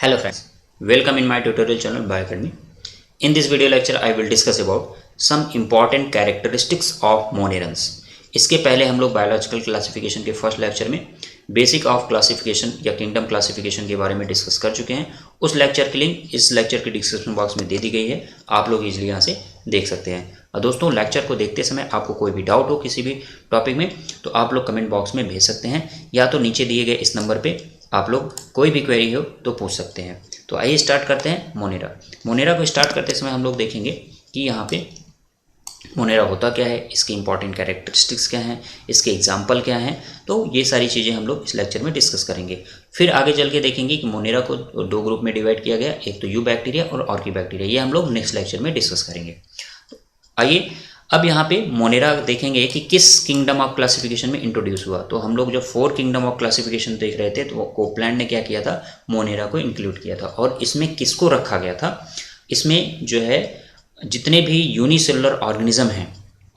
Hello friends, welcome in my tutorial channel Bioacademy. In this video lecture I will discuss about some important characteristics of monerans. इसके पहले हम लोग biological classification के first lecture में basic of classification या kingdom classification के बारे में डिस्कस कर चुके हैं। उस लेक्चर की लिंक इस लेक्चर के डिस्क्रिप्शन बॉक्स में दे दी गई है, आप लोग इजीली यहाँ से देख सकते हैं। और दोस्तों लेक्चर को देखते समय आपको कोई भी डाउट हो किसी भी टॉपिक में तो आप लोग कमेंट बॉक्स में भेज सकते हैं, या तो नीचे दिए गए इस नंबर पे आप लोग कोई भी क्वेरी हो तो पूछ सकते हैं। तो आइए स्टार्ट करते हैं मोनेरा को स्टार्ट करते समय हम लोग देखेंगे कि यहाँ पे मोनेरा होता क्या है, इसके इंपॉर्टेंट कैरेक्टरिस्टिक्स क्या हैं, इसके एग्जाम्पल क्या हैं। तो ये सारी चीज़ें हम लोग इस लेक्चर में डिस्कस करेंगे। फिर आगे चल के देखेंगे कि मोनेरा को दो ग्रुप में डिवाइड किया गया, एक तो यू बैक्टीरिया और ऑर्की बैक्टीरिया। ये हम लोग नेक्स्ट लेक्चर में डिस्कस करेंगे। आइए अब यहाँ पे मोनेरा देखेंगे कि किस किंगडम ऑफ क्लासिफिकेशन में इंट्रोड्यूस हुआ। तो हम लोग जो 4 किंगडम ऑफ क्लासिफिकेशन देख रहे थे तो कोपलैंड ने क्या किया था, मोनेरा को इंक्लूड किया था। और इसमें किसको रखा गया था, इसमें जो है जितने भी यूनिसेलुलर ऑर्गेनिज्म हैं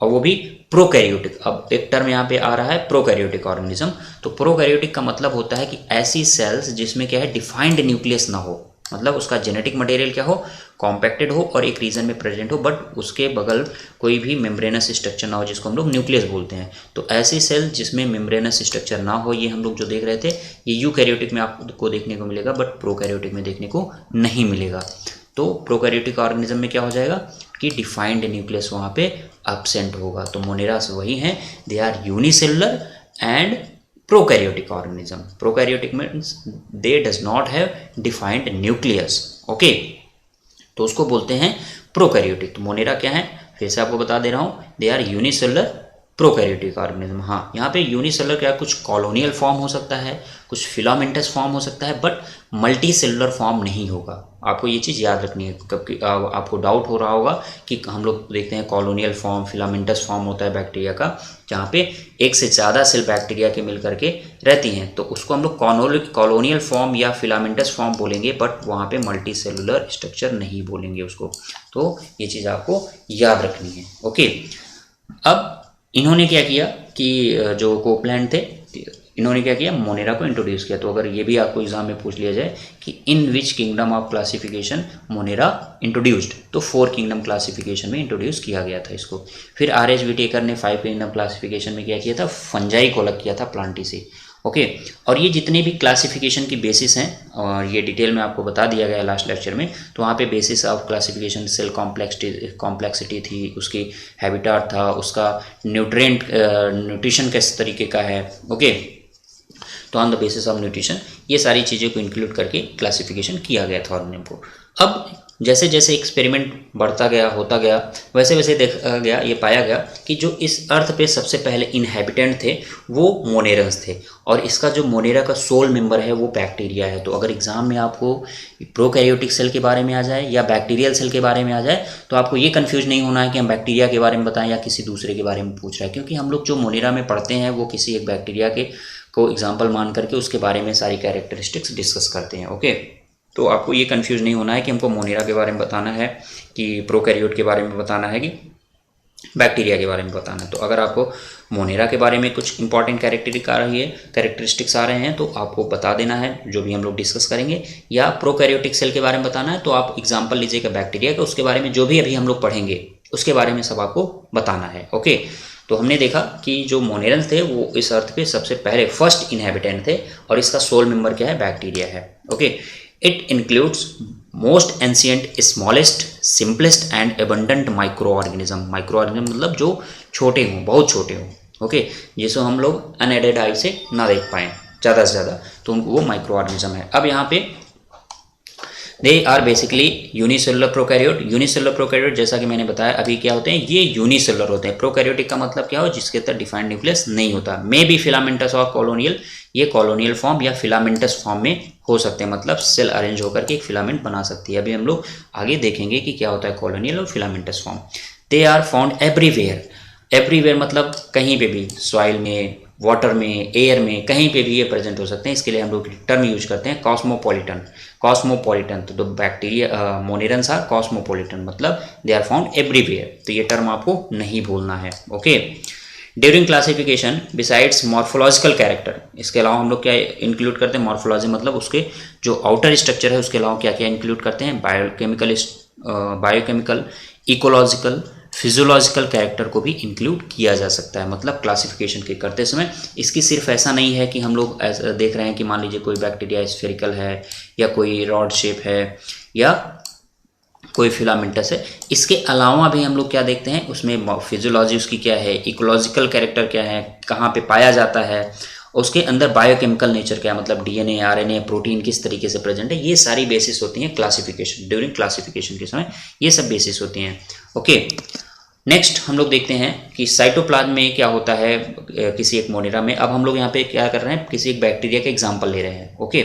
और वो भी प्रोकैरियोटिक। अब एक टर्म यहाँ पे आ रहा है प्रोकैरियोटिक ऑर्गेनिज्म। तो प्रोकैरियोटिक का मतलब होता है कि ऐसी सेल्स जिसमें क्या है डिफाइंड न्यूक्लियस ना हो, मतलब उसका जेनेटिक मटेरियल क्या हो, कॉम्पैक्टेड हो और एक रीजन में प्रेजेंट हो, बट उसके बगल कोई भी मेम्ब्रेनस स्ट्रक्चर ना हो, जिसको हम लोग न्यूक्लियस बोलते हैं। तो ऐसी सेल जिसमें मेम्ब्रेनस स्ट्रक्चर ना हो, ये हम लोग जो देख रहे थे, ये यूकैरियोटिक में आपको देखने को मिलेगा, बट प्रोकैरियोटिक में देखने को नहीं मिलेगा। तो प्रोकैरियोटिक ऑर्गेनिज्म में क्या हो जाएगा कि डिफाइंड न्यूक्लियस वहाँ पे एब्सेंट होगा। तो मोनेरास वही हैं, they are unicellular and prokaryotic organism. Prokaryotic means they does not have defined nucleus. Okay, तो उसको बोलते हैं प्रोकैरियोटिक। तो मोनेरा क्या है, फिर से आपको बता दे रहा हूँ, they are unicellular prokaryotic organism. हाँ, यहाँ पे यूनिसेलुलर क्या, कुछ कॉलोनियल फॉर्म हो सकता है, कुछ फिलामेंटस फॉर्म हो सकता है, बट मल्टी सेलुलर फॉर्म नहीं होगा। आपको ये चीज़ याद रखनी है, क्योंकि आपको डाउट हो रहा होगा कि हम लोग देखते हैं कॉलोनियल फॉर्म, फिलामेंटस फॉर्म होता है बैक्टीरिया का, जहाँ पे एक से ज़्यादा सेल बैक्टीरिया के मिल करके रहती हैं, तो उसको हम लोग कॉलोनियल फॉर्म या फिलामेंटस फॉर्म बोलेंगे, बट वहाँ पे मल्टी सेलुलर स्ट्रक्चर नहीं बोलेंगे उसको। तो ये चीज़ आपको याद रखनी है। ओके, अब इन्होंने क्या किया कि जो कोपलैंड थे, इन्होंने क्या किया, मोनेरा को इंट्रोड्यूस किया। तो अगर ये भी आपको एग्जाम में पूछ लिया जाए कि in which kingdom of classification monera introduced, तो 4 किंगडम क्लासिफिकेशन में इंट्रोड्यूस किया गया था इसको। फिर आर.एच. व्हिटेकर ने 5 किंगडम क्लासिफिकेशन में क्या किया था, फंजाई को अलग किया था प्लांटी। ओके, और ये जितने भी क्लासिफिकेशन की बेसिस हैं, और ये डिटेल में आपको बता दिया गया लास्ट लेक्चर में। तो वहाँ पे basis of classification cell complexity थी, उसकी हैबिटाट था, उसका न्यूट्रिशन किस तरीके का है। ओके, तो on the basis of nutrition ये सारी चीज़ें को इंक्लूड करके क्लासिफिकेशन किया गया था ऑर्गेनिज्म को। अब जैसे जैसे एक्सपेरिमेंट बढ़ता गया, होता गया, वैसे वैसे देखा गया, ये पाया गया कि जो इस अर्थ पे सबसे पहले इनहेबिटेंट थे वो मोनेरन्स थे, और इसका जो मोनेरा का सोल मेंबर है वो बैक्टीरिया है। तो अगर एग्जाम में आपको प्रोकैरियोटिक सेल के बारे में आ जाए या बैक्टीरियल सेल के बारे में आ जाए, तो आपको ये कन्फ्यूज नहीं होना है कि हम बैक्टीरिया के बारे में बताएं या किसी दूसरे के बारे में पूछ रहे हैं, क्योंकि हम लोग जो मोनेरा में पढ़ते हैं वो किसी एक बैक्टीरिया को एग्जाम्पल मान करके उसके बारे में सारी कैरेक्टरिस्टिक्स डिस्कस करते हैं। ओके, तो आपको ये कंफ्यूज नहीं होना है कि हमको मोनेरा के बारे में बताना है, कि प्रोकैरियोट के बारे में बताना है, कि बैक्टीरिया के बारे में बताना है। तो अगर आपको मोनेरा के बारे में कुछ इंपॉर्टेंट कैरेक्टरिस्टिक्स आ रहे हैं तो आपको बता देना है, जो भी हम लोग डिस्कस करेंगे। या प्रोकैरियोटिक सेल के बारे में बताना है तो आप एग्जाम्पल लीजिएगा बैक्टीरिया का, उसके बारे में जो भी अभी हम लोग पढ़ेंगे उसके बारे में सब आपको बताना है। ओके, तो हमने देखा कि जो मोनेरन्स थे वो इस अर्थ पे सबसे पहले फर्स्ट इनहेबिटेंट थे, और इसका सोल मेंबर क्या है, बैक्टीरिया है। Okay, it includes most ancient, smallest, simplest and abundant micro organism. Micro organism मतलब जो छोटे हों, बहुत छोटे हों। ओके, जिसको हम लोग अनएडेड आई से ना देख पाएँ ज़्यादा से ज़्यादा, तो उनको वो माइक्रो ऑर्गेनिज्म है। अब यहाँ पे they are basically unicellular prokaryote. Unicellular prokaryote जैसा कि मैंने बताया अभी क्या होते हैं, ये यूनिसेलुलर होते हैं। प्रोकैरियोटिक का मतलब क्या हो, जिसके अंदर डिफाइंड न्यूक्लियस नहीं होता। मे बी फिलामेंटस और कॉलोनियल, ये कॉलोनियल फॉर्म या फिलामेंटस फॉर्म में हो सकते हैं, मतलब सेल अरेंज होकर के एक फिलामेंट बना सकती है। अभी हम लोग आगे देखेंगे कि क्या होता है कॉलोनियल और filamentous form. They are found everywhere. Everywhere मतलब कहीं पे भी, सॉइल में, वाटर में, एयर में, कहीं पे भी ये प्रेजेंट हो सकते हैं। इसके लिए हम लोग टर्म यूज करते हैं कॉस्मोपॉलिटन। तो बैक्टीरिया मोनेरन्स आर कॉस्मोपॉलिटन, मतलब दे आर फाउंड एवरीवेयर। तो ये टर्म आपको नहीं भूलना है। Okay, during classification besides morphological character, इसके अलावा हम लोग क्या इंक्लूड करते हैं, मॉर्फोलॉजी मतलब उसके जो आउटर स्ट्रक्चर है उसके अलावा क्या क्या इंक्लूड करते हैं, बायोकेमिकल, इकोलॉजिकल, फिजियोलॉजिकल कैरेक्टर को भी इंक्लूड किया जा सकता है, मतलब क्लासिफिकेशन के करते समय। इसकी सिर्फ ऐसा नहीं है कि हम लोग ऐसा देख रहे हैं कि मान लीजिए कोई बैक्टीरिया स्फेरिकल है या कोई रॉड शेप है या कोई फिलामेंटस है, इसके अलावा भी हम लोग क्या देखते हैं उसमें फिजियोलॉजी उसकी क्या है, इकोलॉजिकल कैरेक्टर क्या है, कहाँ पे पाया जाता है, उसके अंदर बायोकेमिकल नेचर क्या है, मतलब डीएनए, आरएनए, प्रोटीन किस तरीके से प्रेजेंट है, ये सारी बेसिस होती हैं क्लासिफिकेशन, ड्यूरिंग क्लासिफिकेशन के समय ये सब बेसिस होती हैं। ओके, नेक्स्ट हम लोग देखते हैं कि साइटोप्लाज्म में क्या होता है किसी एक मोनेरा में। अब हम लोग यहाँ पे क्या कर रहे हैं, किसी एक बैक्टीरिया का एग्जाम्पल ले रहे हैं। ओके,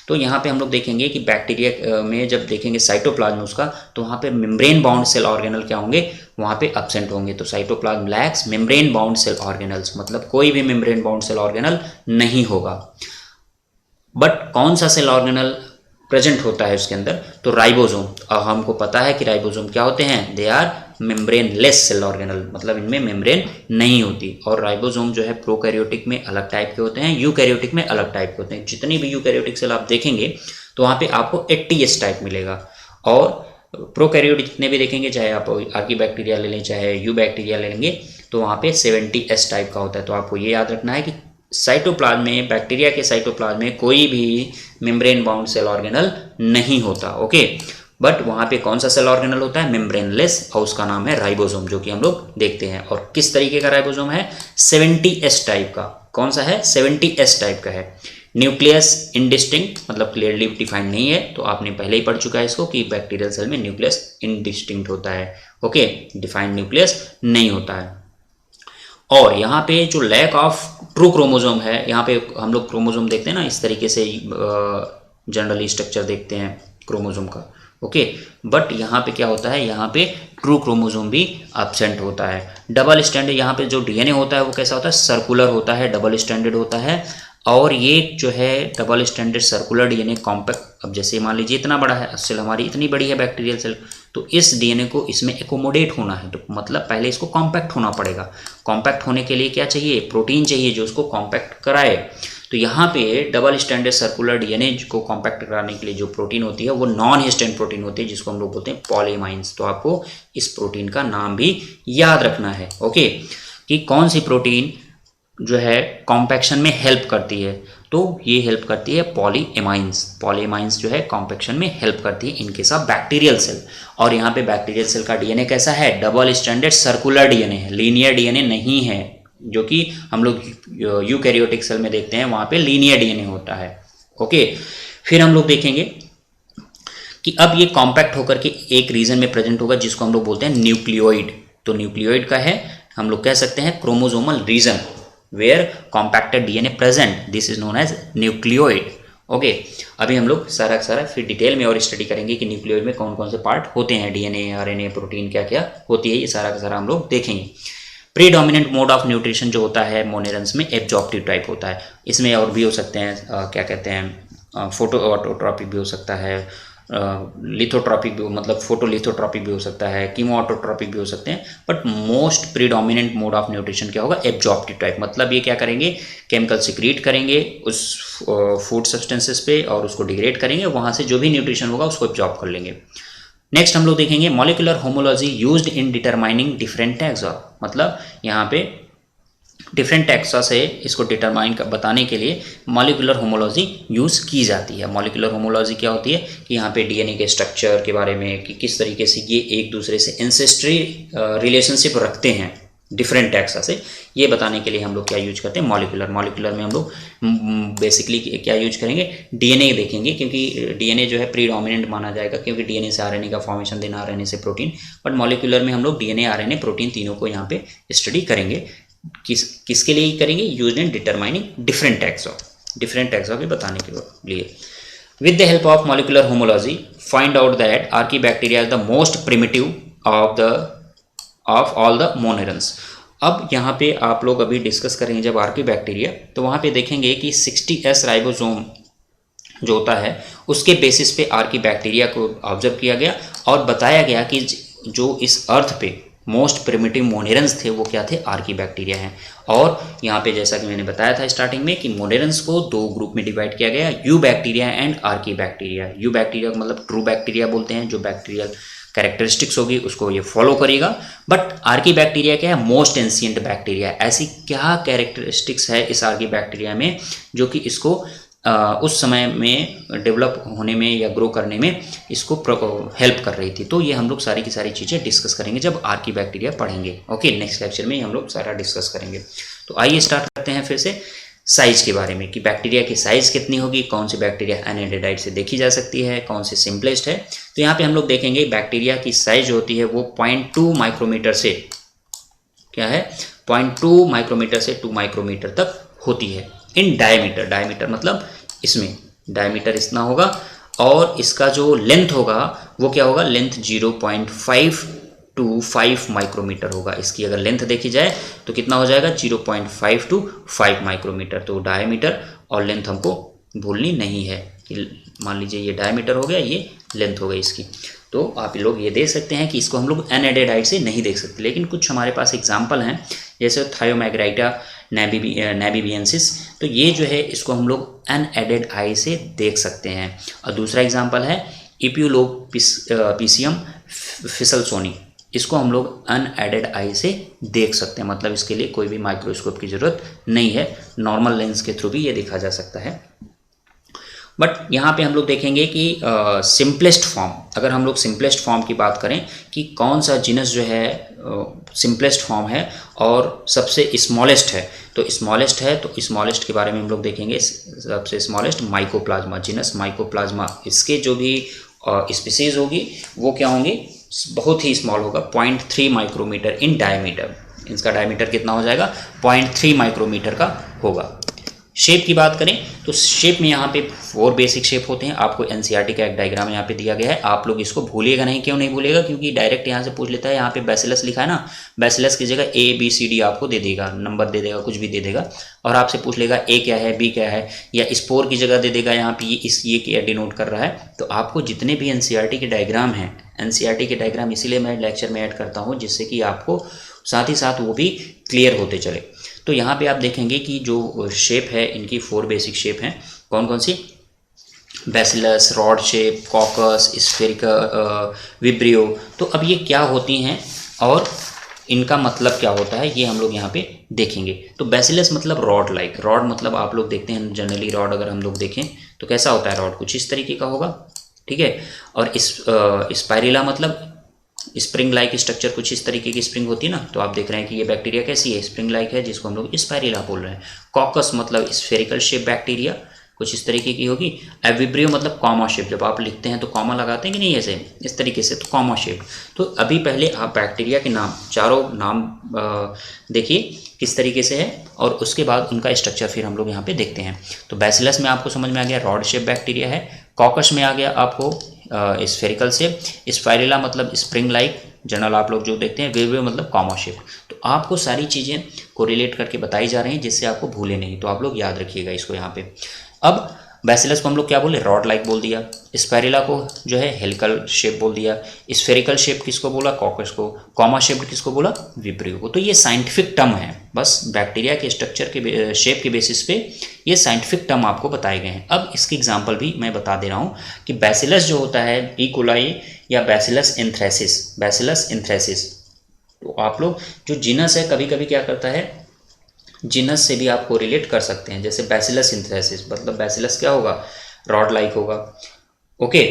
तो यहाँ पे हम लोग देखेंगे कि बैक्टीरिया में जब देखेंगे साइटोप्लाज्म उसका, तो वहाँ पे मेम्ब्रेन बाउंड सेल ऑर्गेनल क्या होंगे, वहाँ पे एब्सेंट होंगे। तो cytoplasm lacks membrane bound cell organelles, मतलब कोई भी मेम्ब्रेन बाउंड सेल ऑर्गेनल नहीं होगा। बट कौन सा सेल ऑर्गेनल प्रेजेंट होता है उसके अंदर, तो राइबोसोम। अब हमको पता है कि राइबोसोम क्या होते हैं, they are membrane less cell organelle, मतलब इनमें मेम्ब्रेन नहीं होती। और राइबोसोम जो है प्रोकैरियोटिक में अलग टाइप के होते हैं, यूकैरियोटिक में अलग टाइप के होते हैं। जितनी भी यूकैरियोटिक सेल आप देखेंगे तो वहाँ पे आपको 80S टाइप मिलेगा, और प्रोकैरियोटिक जितने भी देखेंगे, चाहे आप आर्की बैक्टीरिया ले लें चाहे यू बैक्टीरिया ले लेंगे, तो वहाँ पे 70S टाइप का होता है। तो आपको ये याद रखना है कि साइटोप्लाज्म में, बैक्टीरिया के साइटोप्लाज्म में कोई भी मेम्ब्रेन बाउंड सेल ऑर्गेनल नहीं होता। ओके, बट वहाँ पे कौन सा सेल ऑर्गेनल होता है, मेम्ब्रेनलेस, और उसका नाम है राइबोसोम, जो कि हम लोग देखते हैं। और किस तरीके का राइबोसोम है, 70S टाइप का। कौन सा है, 70S टाइप का है। न्यूक्लियस इनडिस्टिंक्ट, मतलब क्लियरली डिफाइंड नहीं है, तो आपने पहले ही पढ़ चुका है इसको कि बैक्टीरियल सेल में न्यूक्लियस इनडिस्टिंक्ट होता है। ओके, डिफाइंड न्यूक्लियस नहीं होता है। और यहाँ पे जो लैक ऑफ ट्रू क्रोमोसोम है, यहाँ पे हम लोग क्रोमोसोम देखते हैं ना, इस तरीके से जनरली स्ट्रक्चर देखते हैं क्रोमोसोम का। ओके, बट यहाँ पे क्या होता है, यहाँ पे ट्रू क्रोमोसोम भी एब्सेंट होता है। डबल स्टैंडर्ड, यहाँ पे जो डीएनए होता है वो कैसा होता है, सर्कुलर होता है, डबल स्टैंडर्ड होता है। और ये जो है double standard circular DNA compact, अब जैसे मान लीजिए इतना बड़ा है सेल, हमारी इतनी बड़ी है बैक्टीरियल सेल, तो इस डीएनए को इसमें एकोमोडेट होना है, तो मतलब पहले इसको कॉम्पैक्ट होना पड़ेगा। कॉम्पैक्ट होने के लिए क्या चाहिए, प्रोटीन चाहिए जो उसको कॉम्पैक्ट कराए। तो यहाँ पे डबल स्टैंडर्ड सर्कुलर डीएनए को कॉम्पैक्ट कराने के लिए जो प्रोटीन होती है वो नॉन हिस्टेन प्रोटीन होती है, जिसको हम लोग बोलते हैं पॉलीमाइंस। तो आपको इस प्रोटीन का नाम भी याद रखना है। ओके, कि कौन सी प्रोटीन जो है कॉम्पैक्शन में हेल्प करती है, तो ये हेल्प करती है पॉलीएमाइंस। पॉलीएमाइंस जो है कॉम्पैक्शन में हेल्प करती है in case of bacterial cell. और यहाँ पे बैक्टीरियल सेल का डीएनए कैसा है, डबल स्टैंडर्ड सर्कुलर डीएनए है, लीनियर डीएनए नहीं है, जो कि हम लोग यूकैरियोटिक सेल में देखते हैं, वहाँ पे लीनियर डीएनए होता है। ओके, फिर हम लोग देखेंगे कि अब ये कॉम्पैक्ट होकर के एक रीजन में प्रेजेंट होगा, जिसको हम लोग बोलते हैं न्यूक्लियोइड। तो न्यूक्लियोइड का है, हम लोग कह सकते हैं chromosomal region where compacted DNA present, this is known as nucleoid. Okay, अभी हम लोग सारा फिर डिटेल में और स्टडी करेंगे कि न्यूक्लियोइड में कौन कौन से पार्ट होते हैं, डीएनए, आरएनए, प्रोटीन क्या क्या होती है, ये सारा का सारा हम लोग देखेंगे। प्रीडोमिनेंट मोड ऑफ न्यूट्रिशन जो होता है मोनेरन्स में एब्जॉर्प्टिव टाइप होता है। इसमें और भी हो सकते हैं, क्या कहते हैं, फोटोऑटोट्रॉपिक भी हो सकता है, लिथोट्रॉपिक भी, मतलब फोटोलिथोट्रॉपिक भी हो सकता है, कीमोऑटोट्रॉपिक भी हो सकते हैं। But most predominant mode of nutrition क्या होगा, एब्जॉर्प्टिव टाइप। मतलब ये क्या करेंगे, केमिकल सिक्रीट करेंगे उस फूड सब्सटेंसेस पे और उसको डिग्रेड करेंगे, वहाँ से जो भी न्यूट्रिशन होगा उसको एब्जॉर्ब कर लेंगे। नेक्स्ट हम लोग देखेंगे molecular homology used in determining different taxa. मतलब यहाँ पे डिफरेंट टैक्सा से इसको डिटरमाइन बताने के लिए मॉलिक्यूलर होमोलॉजी यूज़ की जाती है। मॉलिक्यूलर होमोलॉजी क्या होती है कि यहाँ पे डीएनए के स्ट्रक्चर के बारे में, कि किस तरीके से ये एक दूसरे से एंसेस्ट्री रिलेशनशिप रखते हैं डिफरेंट टैक्सा से, ये बताने के लिए हम लोग क्या यूज करते हैं, मॉलिक्यूलर में हम लोग बेसिकली क्या यूज करेंगे, डीएनए देखेंगे, क्योंकि डीएनए जो है प्रीडोमिनेंट माना जाएगा, क्योंकि डीएनए से आरएनए का फॉर्मेशन देना, आरएनए से प्रोटीन। बट मॉलिक्यूलर में हम लोग डीएनए, आरएनए, प्रोटीन तीनों को यहाँ पे स्टडी करेंगे। किसके लिए करेंगे, use in determining different taxa के बताने के लिए। With the help of molecular homology find out that archaebacteria is the most primitive of all the monerans. अब यहाँ पे आप लोग अभी डिस्कस करेंगे जब आर्कीबैक्टीरिया, तो वहाँ पे देखेंगे कि 60S राइबोसोम जो होता है उसके बेसिस पे आर्कीबैक्टीरिया को ऑब्जर्व किया गया और बताया गया कि जो इस अर्थ पे मोस्ट प्रिमिटिव मोनेरन्स थे वो क्या थे, आर्की बैक्टीरिया हैं। और यहाँ पे जैसा कि मैंने बताया था स्टार्टिंग में कि मोनेरन्स को दो ग्रुप में डिवाइड किया गया, you bacteria and Archie bacteria. You bacteria मतलब ट्रू बैक्टीरिया बोलते हैं, जो बैक्टीरियल कैरेक्टरिस्टिक्स होगी उसको ये फॉलो करेगा। बट आर्की बैक्टीरिया क्या है, मोस्ट एंशिएंट बैक्टीरिया। ऐसी क्या कैरेक्टरिस्टिक्स है इस आर्की बैक्टीरिया में जो कि इसको उस समय में डेवलप होने में या ग्रो करने में इसको हेल्प कर रही थी। तो ये हम लोग सारी की सारी चीज़ें डिस्कस करेंगे जब आर्की बैक्टीरिया पढ़ेंगे। ओके, नेक्स्ट लेक्चर में हम लोग सारा डिस्कस करेंगे। तो आइए स्टार्ट करते हैं फिर से साइज के बारे में कि बैक्टीरिया की साइज कितनी होगी, कौन सी बैक्टीरिया एनेडेडाइट से देखी जा सकती है, कौन सी सिंपलेस्ट है। तो यहाँ पे हम लोग देखेंगे बैक्टीरिया की साइज होती है वो 0.2 माइक्रोमीटर से क्या है 0.2 माइक्रोमीटर से 2 माइक्रोमीटर तक होती है इन डायमीटर। डायमीटर मतलब इसमें डायमीटर इतना होगा और इसका जो लेंथ होगा वो क्या होगा, लेंथ 0.525 माइक्रोमीटर होगा। इसकी अगर लेंथ देखी जाए तो कितना हो जाएगा 0.525 माइक्रोमीटर। तो डायमीटर और लेंथ हमको भूलनी नहीं है कि मान लीजिए ये डायमीटर हो गया, ये लेंथ हो गई इसकी। तो आप लोग ये देख सकते हैं कि इसको हम लोग एनेडेडाइट से नहीं देख सकते, लेकिन कुछ हमारे पास एग्जाम्पल हैं जैसे थायोमैग्राइटा नैबीबियंसिस। तो ये जो है इसको हम लोग अनएडेड आई से देख सकते हैं। और दूसरा एग्जाम्पल है इप्यूलोपीसियम फिसलसोनी, इसको हम लोग अनएडेड आई से देख सकते हैं। मतलब इसके लिए कोई भी माइक्रोस्कोप की ज़रूरत नहीं है, नॉर्मल लेंस के थ्रू भी ये देखा जा सकता है। बट यहाँ पे हम लोग देखेंगे कि सिंपलेस्ट फॉर्म, अगर हम लोग सिंपलेस्ट फॉर्म की बात करें कि कौन सा जीनस जो है सिंपलेस्ट फॉर्म है और सबसे स्मॉलेस्ट है, तो स्मॉलेस्ट है तो स्मॉलेस्ट के बारे में हम लोग देखेंगे। सबसे स्मॉलेस्ट माइकोप्लाज्मा, जीनस माइकोप्लाज्मा। इसके जो भी स्पीसीज होगी वो क्या होंगी, बहुत ही स्मॉल होगा, 0.3 माइक्रोमीटर इन डायमीटर। इसका डायमीटर कितना हो जाएगा, 0.3 माइक्रोमीटर का होगा। शेप की बात करें तो शेप में यहाँ पे 4 बेसिक शेप होते हैं। आपको एनसीईआरटी का एक डायग्राम यहाँ पे दिया गया है, आप लोग इसको भूलिएगा नहीं। क्यों नहीं भूलिएगा, क्योंकि डायरेक्ट यहाँ से पूछ लेता है। यहाँ पे बैसिलस लिखा है ना, बैसिलस की जगह ABCD आपको दे देगा, नंबर दे देगा, कुछ भी दे देगा, और आपसे पूछ लेगा A क्या है, B क्या है, या स्पोर की जगह दे देगा यहाँ पे ये क्या डिनोट कर रहा है। तो आपको जितने भी एनसीईआरटी के डायग्राम हैं, एनसीईआरटी के डायग्राम इसीलिए मैं लेक्चर में ऐड करता हूँ जिससे कि आपको साथ ही साथ वो भी क्लियर होते चले। तो यहाँ पे आप देखेंगे कि जो शेप है इनकी 4 बेसिक शेप हैं। कौन कौन सी, bacillus, rod shape, coccus, spherical, vibrio. तो अब ये क्या होती हैं और इनका मतलब क्या होता है ये हम लोग यहाँ पे देखेंगे। तो बैसिलस मतलब रॉड लाइक, रॉड मतलब आप लोग देखते हैं जनरली रॉड अगर हम लोग देखें तो कैसा होता है, रॉड कुछ इस तरीके का होगा, ठीक है। और स्पाइरेला मतलब स्प्रिंग लाइक स्ट्रक्चर, कुछ इस तरीके की स्प्रिंग होती है ना। तो आप देख रहे हैं कि ये बैक्टीरिया कैसी है, स्प्रिंग लाइक है, जिसको हम लोग स्पाइरेला बोल रहे हैं। कॉकस मतलब स्फेरिकल शेप बैक्टीरिया, कुछ इस तरीके की होगी। एविब्रियो मतलब कॉमा शेप, जब आप लिखते हैं तो कॉमा लगाते हैं कि नहीं, ऐसे इस तरीके से, तो कॉमा शेप। तो अभी पहले आप बैक्टीरिया के नाम, चारों नाम देखिए किस तरीके से है, और उसके बाद उनका स्ट्रक्चर फिर हम लोग यहाँ पे देखते हैं। तो बैसिलस में आपको समझ में आ गया रॉड शेप बैक्टीरिया है। कॉकस में आ गया आपको स्फेरिकल शेप। स्पाइरेला मतलब स्प्रिंग लाइक, जनरल आप लोग जो देखते हैं। विब्रियो मतलब कॉमा शेप। तो आपको सारी चीज़ें को रिलेट करके बताई जा रही हैं जिससे आपको भूले नहीं, तो आप लोग याद रखिएगा इसको यहाँ पे। अब बैसिलस को हम लोग क्या बोले, रॉड लाइक बोल दिया। स्पाइरेला को जो है हेलिकल शेप बोल दिया। स्फेरिकल शेप किसको बोला, कॉकस को। कॉमा शेप किसको बोला, विब्रियो को। तो ये साइंटिफिक टर्म है, बस बैक्टीरिया के स्ट्रक्चर के शेप के बेसिस पे ये साइंटिफिक टर्म आपको बताए गए हैं। अब इसकी एग्जांपल भी मैं बता दे रहा हूँ कि बैसिलस जो होता है ई कोलाई या बैसिलस एंथ्रेसिस, बैसिलस एंथ्रेसिस, तो आप लोग जो जीनस है कभी कभी क्या करता है, जीनस से भी आपको रिलेट कर सकते हैं। जैसे बैसिलस एंथ्रेसिस मतलब बैसिलस क्या होगा, रॉड लाइक होगा। ओके,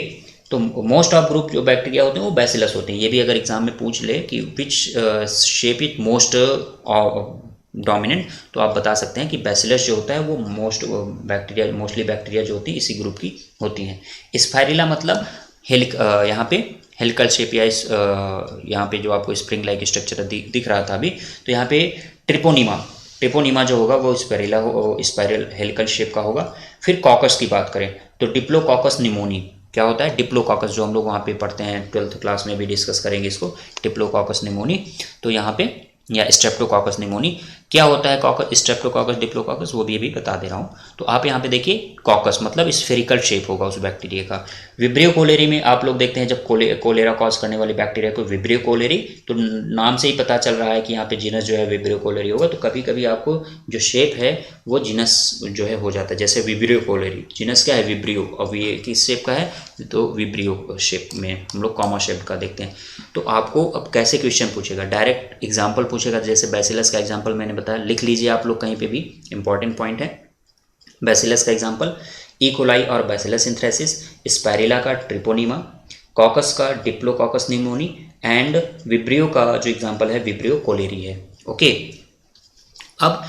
तो मोस्ट ऑफ ग्रुप जो बैक्टीरिया होते हैं वो बैसिलस होते हैं। ये भी अगर एग्जाम में पूछ ले कि which shape is most dominant, तो आप बता सकते हैं कि बैसिलस जो होता है वो मोस्टली बैक्टीरिया जो होती है इसी ग्रुप की होती हैं। स्पाइरेला मतलब यहाँ पे हेलिकल शेप, या यहाँ पे जो आपको स्प्रिंग लाइक स्ट्रक्चर दिख रहा था अभी, तो यहाँ पे ट्रिपोनीमा जो होगा वो स्पाइरल हेलिकल शेप का होगा। फिर कॉकस की बात करें तो डिप्लोकॉकस निमोनी क्या होता है, डिप्लोकॉकस जो हम लोग वहाँ पे पढ़ते हैं 12th क्लास में भी डिस्कस करेंगे इसको, डिप्लोकॉकस निमोनी। तो यहाँ पे या स्ट्रेप्टोकॉकस निमोनी। क्या होता है कॉकस, स्ट्रेप्टोकॉकस, डिप्लोकॉकस, वो भी अभी बता दे रहा हूँ। तो आप यहाँ पे देखिए कॉकस मतलब स्फेरिकल शेप होगा उस बैक्टीरिया का। विब्रियो कोलेरी में आप लोग देखते हैं जब कोलेरा कॉज करने वाले बैक्टीरिया को विब्रियो कोलेरी, तो नाम से ही पता चल रहा है कि यहाँ पे जीनस जो है विब्रियो कोलेरी होगा। तो कभी कभी आपको जो शेप है वो जीनस जो है हो जाता है, जैसे विब्रियो कोलेरी, जीनस क्या है विब्रियो, और ये किस शेप का है तो विब्रियो शेप में हम लोग कॉमा शेप का देखते हैं। तो आपको अब कैसे क्वेश्चन पूछेगा, डायरेक्ट एग्जाम्पल पूछेगा, जैसे बैसिलस का एग्जाम्पल मैंने बताया, लिख लीजिए आप लोग कहीं पे भी, इंपॉर्टेंट पॉइंट है। बैसिलस का एग्जाम्पल ई कोलाई और बैसिलस सिंथ्रेसिस, स्पाइरिला का ट्रिपोनीमा, कॉकस का डिप्लोकॉकस निमोनी, एंड विब्रियो का जो एग्जाम्पल है विब्रियो कोलेरी है। ओके, अब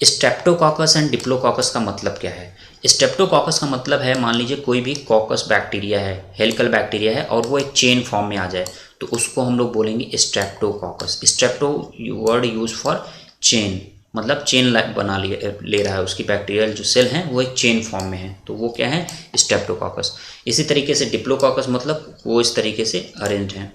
स्ट्रेप्टोकॉकस एंड डिप्लोकॉकस का मतलब क्या है। स्ट्रेप्टोकॉकस का मतलब है, मान लीजिए कोई भी कॉकस बैक्टीरिया है, हेलिकल बैक्टीरिया है, और वो एक चेन फॉर्म में आ जाए तो उसको हम लोग बोलेंगे streptococcus. Strepto word use for chain, मतलब चेन बना ले रहा है, उसकी बैक्टीरियल जो सेल हैं वो एक चेन फॉर्म में है, तो वो क्या है स्ट्रेप्टोकॉकस। इसी तरीके से डिप्लोकॉकस मतलब वो इस तरीके से अरेंज है,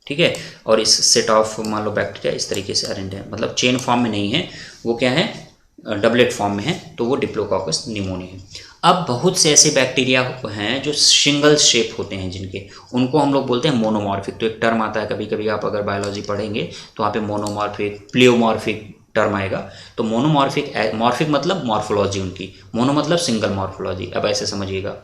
ठीक है, और इस सेट ऑफ मान लो बैक्टीरिया इस तरीके से अरेंज है, मतलब चेन फॉर्म में नहीं है, वो क्या है डबलेट फॉर्म में है, तो वो डिप्लोकॉकस निमोनी है। अब बहुत से ऐसे बैक्टीरिया हैं जो सिंगल शेप होते हैं जिनके, उनको हम लोग बोलते हैं मोनोमॉर्फिक। तो एक टर्म आता है, कभी कभी आप अगर बायोलॉजी पढ़ेंगे तो वहाँ पे मोनोमॉर्फिक, प्लियोमॉर्फिक टर्म आएगा। तो मोनोमॉर्फिक, मॉर्फिक मतलब मॉर्फोलॉजी उनकी, मोनो मतलब सिंगल मॉर्फोलॉजी, अब ऐसे समझिएगा।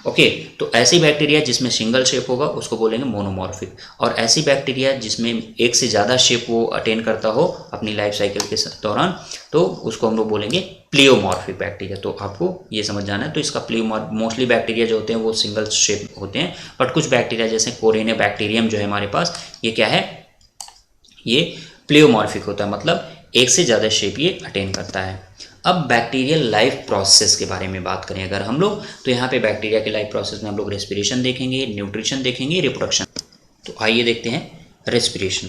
ओके, तो ऐसी बैक्टीरिया जिसमें सिंगल शेप होगा उसको बोलेंगे मोनोमॉर्फिक, और ऐसी बैक्टीरिया जिसमें एक से ज़्यादा शेप वो अटेन करता हो अपनी लाइफ साइकिल के दौरान, तो उसको हम लोग बोलेंगे प्लियोमॉर्फिक बैक्टीरिया। तो आपको ये समझ जाना है। तो इसका मोस्टली बैक्टीरिया जो होते हैं वो सिंगल शेप होते हैं, बट कुछ बैक्टीरिया जैसे कोरेनिया बैक्टीरियम जो है हमारे पास, ये क्या है, ये प्लियोमॉर्फिक होता है, मतलब एक से ज़्यादा शेप ये अटेन करता है। अब बैक्टीरियल लाइफ प्रोसेस के बारे में बात करें अगर हम लोग, तो यहाँ पे बैक्टीरिया के लाइफ प्रोसेस में हम लोग रेस्पिरेशन देखेंगे, न्यूट्रिशन देखेंगे, रिप्रोडक्शन। तो आइए देखते हैं रेस्पिरेशन।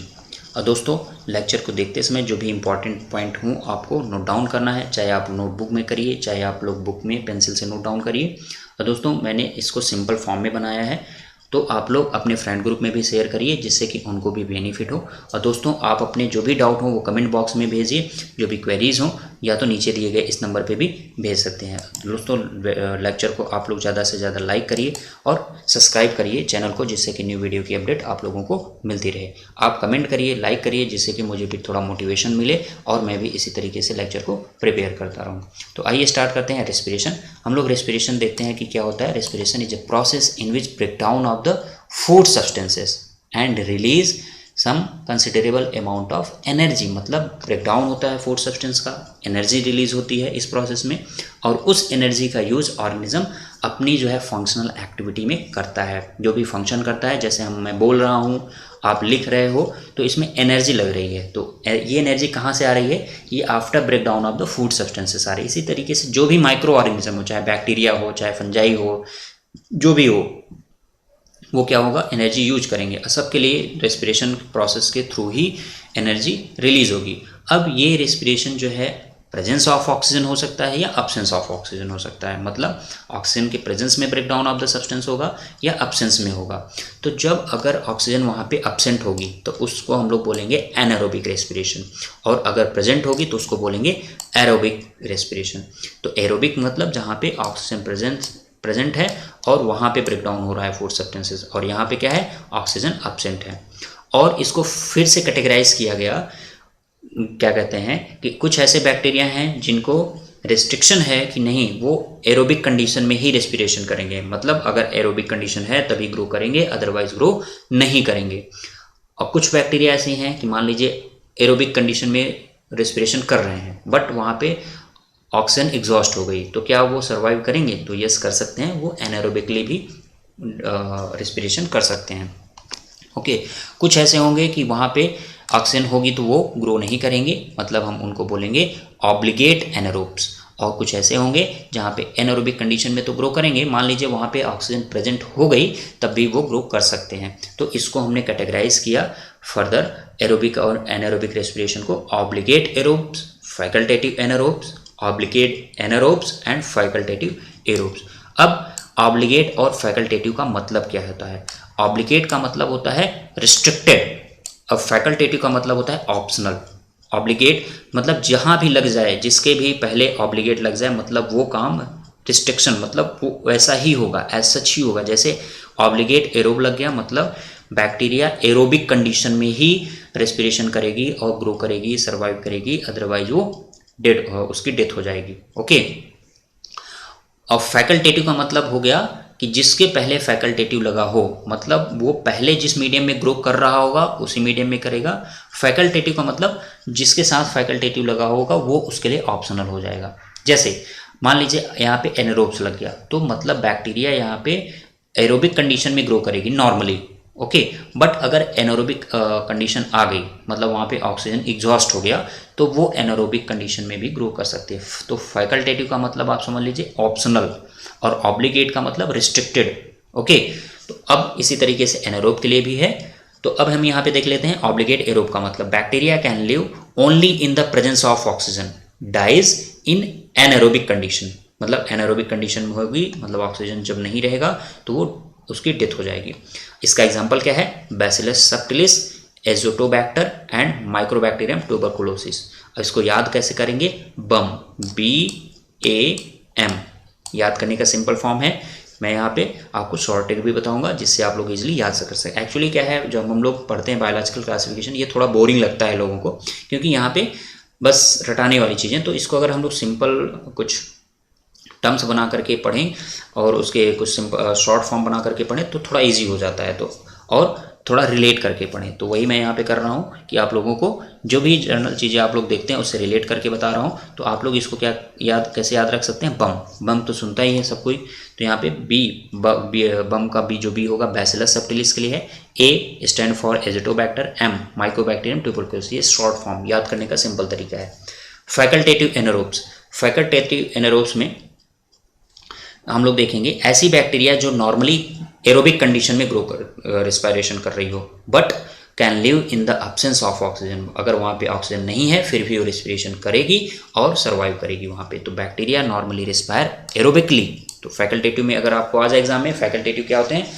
और दोस्तों लेक्चर को देखते समय जो भी इंपॉर्टेंट पॉइंट हूँ आपको नोट डाउन करना है, चाहे आप नोटबुक में करिए, चाहे आप लोग बुक में पेंसिल से नोट डाउन करिए। और दोस्तों मैंने इसको सिंपल फॉर्म में बनाया है, तो आप लोग अपने फ्रेंड ग्रुप में भी शेयर करिए जिससे कि उनको भी बेनिफिट हो। और दोस्तों आप अपने जो भी डाउट हो वो कमेंट बॉक्स में भेजिए, जो भी क्वेरीज हो, या तो नीचे दिए गए इस नंबर पे भी भेज सकते हैं। दोस्तों लेक्चर को आप लोग ज़्यादा से ज़्यादा लाइक करिए और सब्सक्राइब करिए चैनल को, जिससे कि न्यू वीडियो की अपडेट आप लोगों को मिलती रहे। आप कमेंट करिए, लाइक करिए, जिससे कि मुझे भी थोड़ा मोटिवेशन मिले और मैं भी इसी तरीके से लेक्चर को प्रिपेयर करता रहूँ। तो आइए स्टार्ट करते हैं रेस्पिरेशन। हम लोग रेस्पिरेशन देखते हैं कि क्या होता है। Respiration is a process in which breakdown of the food substances and release some considerable amount of energy, मतलब ब्रेकडाउन होता है फूड सब्सटेंस का, एनर्जी रिलीज होती है इस प्रोसेस में, और उस एनर्जी का यूज़ ऑर्गेनिज्म अपनी जो है फंक्शनल एक्टिविटी में करता है। जो भी फंक्शन करता है, जैसे मैं बोल रहा हूँ, आप लिख रहे हो, तो इसमें एनर्जी लग रही है। तो ये एनर्जी कहाँ से आ रही है, ये after breakdown of the food substances आ रही है। इसी तरीके से जो भी माइक्रो ऑर्गेनिज्म हो, चाहे बैक्टीरिया हो, चाहे फंजाई हो, जो भी हो, वो क्या होगा, एनर्जी यूज करेंगे। सबके लिए रेस्पिरेशन प्रोसेस के थ्रू ही एनर्जी रिलीज होगी। अब ये रेस्पिरेशन जो है प्रेजेंस ऑफ ऑक्सीजन हो सकता है या अब्सेंस ऑफ ऑक्सीजन हो सकता है, मतलब ऑक्सीजन के प्रेजेंस में ब्रेकडाउन ऑफ द सब्सटेंस होगा या अब्सेंस में होगा। तो जब अगर ऑक्सीजन वहाँ पे अब्सेंट होगी तो उसको हम लोग बोलेंगे एनारोबिक रेस्पिरेशन, और अगर प्रेजेंट होगी तो उसको बोलेंगे एरोबिक रेस्पिरेशन। तो एरोबिक मतलब जहाँ पे ऑक्सीजन प्रेजेंट है और वहाँ पे ब्रेकडाउन हो रहा है फूड सब्सटेंसेस, और यहाँ पे क्या है, ऑक्सीजन अब्सेंट है। और इसको फिर से कैटेगराइज किया गया, क्या कहते हैं कि कुछ ऐसे बैक्टीरिया हैं जिनको रिस्ट्रिक्शन है कि नहीं, वो एरोबिक कंडीशन में ही रेस्पिरेशन करेंगे, मतलब अगर एरोबिक कंडीशन है तभी ग्रो करेंगे, अदरवाइज ग्रो नहीं करेंगे। और कुछ बैक्टीरिया ऐसे हैं कि मान लीजिए एरोबिक कंडीशन में रेस्पिरेशन कर रहे हैं, बट वहाँ पे ऑक्सीजन एग्जॉस्ट हो गई, तो क्या वो सर्वाइव करेंगे, तो यस कर सकते हैं, वो एनारोबिकली भी रेस्पिरेशन कर सकते हैं। ओके, कुछ ऐसे होंगे कि वहाँ पे ऑक्सीजन होगी तो वो ग्रो नहीं करेंगे, मतलब हम उनको बोलेंगे ऑब्लिगेट एनारोब्स। और कुछ ऐसे होंगे जहाँ पे एनारोबिक कंडीशन में तो ग्रो करेंगे, मान लीजिए वहाँ पे ऑक्सीजन प्रेजेंट हो गई तब भी वो ग्रो कर सकते हैं। तो इसको हमने कैटेगराइज किया फर्दर, एरोबिक और एनारोबिक रेस्पिरेशन को obligate aerobes, facultative anaerobes, obligate anaerobes and facultative aerobes. अब ऑब्लिगेट और फैकल्टेटिव का मतलब क्या होता है। ऑब्लिगेट का मतलब होता है रिस्ट्रिक्टेड, अब फैकल्टेटिव का मतलब होता है ऑप्शनल। ऑब्लिगेट मतलब जहाँ भी लग जाए, जिसके भी पहले ऑब्लिगेट लग जाए मतलब वो काम रिस्ट्रिक्शन, मतलब वो वैसा ही होगा, एज सच ही होगा। जैसे ऑब्लिगेट एरोब लग गया मतलब बैक्टीरिया एरोबिक कंडीशन में ही रेस्पिरेशन करेगी और ग्रो करेगी, सर्वाइव करेगी, अदरवाइज वो डेड, उसकी डेथ हो जाएगी। ओके। अब फैकल्टेटिव का मतलब हो गया कि जिसके पहले फैकल्टेटिव लगा हो, मतलब वो पहले जिस मीडियम में ग्रो कर रहा होगा उसी मीडियम में करेगा। फैकल्टेटिव का मतलब जिसके साथ फैकल्टेटिव लगा होगा वो उसके लिए ऑप्शनल हो जाएगा। जैसे मान लीजिए यहाँ पे एनारोब्स लग गया, तो मतलब बैक्टीरिया यहाँ पे एरोबिक कंडीशन में ग्रो करेगी नॉर्मली। ओके। बट अगर एनारोबिक कंडीशन आ गई, मतलब वहाँ पे ऑक्सीजन एग्जॉस्ट हो गया, तो वो एनारोबिक कंडीशन में भी ग्रो कर सकते हैं। तो फैकल्टेटिव का मतलब आप समझ लीजिए ऑप्शनल, और ऑब्लिगेट का मतलब रिस्ट्रिक्टेड। ओके। तो अब इसी तरीके से एनारोब के लिए भी है। तो अब हम यहाँ पे देख लेते हैं ऑब्लिगेट एरोब का मतलब bacteria can live only in the presence of oxygen, dies in anaerobic condition. मतलब एनारोबिक कंडीशन में होगी, मतलब ऑक्सीजन जब नहीं रहेगा तो वो उसकी डेथ हो जाएगी। इसका एग्जाम्पल क्या है? Bacillus subtilis, Azotobacter and mycobacterium tuberculosis. इसको याद कैसे करेंगे? बम, BAM याद करने का सिंपल फॉर्म है। मैं यहाँ पे आपको शॉर्ट ट्रिक भी बताऊंगा जिससे आप लोग इजीली याद कर सकें। एक्चुअली क्या है, जब हम लोग पढ़ते हैं बायोलॉजिकल क्लासिफिकेशन, ये थोड़ा बोरिंग लगता है लोगों को, क्योंकि यहाँ पे बस रटाने वाली चीज़ें। तो इसको अगर हम लोग सिंपल कुछ टर्म्स बना करके पढ़ें और उसके कुछ सिंपल शॉर्ट फॉर्म बना करके पढ़ें तो थोड़ा इजी हो जाता है, तो और थोड़ा रिलेट करके पढ़ें। तो वही मैं यहाँ पे कर रहा हूँ कि आप लोगों को जो भी जनरल चीज़ें आप लोग देखते हैं उससे रिलेट करके बता रहा हूँ। तो आप लोग इसको क्या कैसे याद रख सकते हैं? बम तो सुनता ही है सब कोई। तो यहाँ पे बम का जो बी होगा बैसिलस सबटिलिस के लिए है। A stand for Azotobacter, M mycobacterium tuberculosis. ये शॉर्ट फॉर्म याद करने का सिंपल तरीका है। फैकल्टेटिव एनारोब्स, फैकल्टेटिव एनारोब्स में हम लोग देखेंगे ऐसी बैक्टीरिया जो नॉर्मली एरोबिक कंडीशन में ग्रो कर रेस्पिरेशन कर रही हो, but can live in the absence of oxygen. अगर वहाँ पे ऑक्सीजन नहीं है फिर भी वो रेस्पिरेशन करेगी और सर्वाइव करेगी वहाँ पे। तो बैक्टीरिया नॉर्मली रेस्पायर एरोबिकली। तो फैकल्टेटिव में अगर आपको आ जाए एग्जाम में फैकल्टेटिव क्या होते हैं,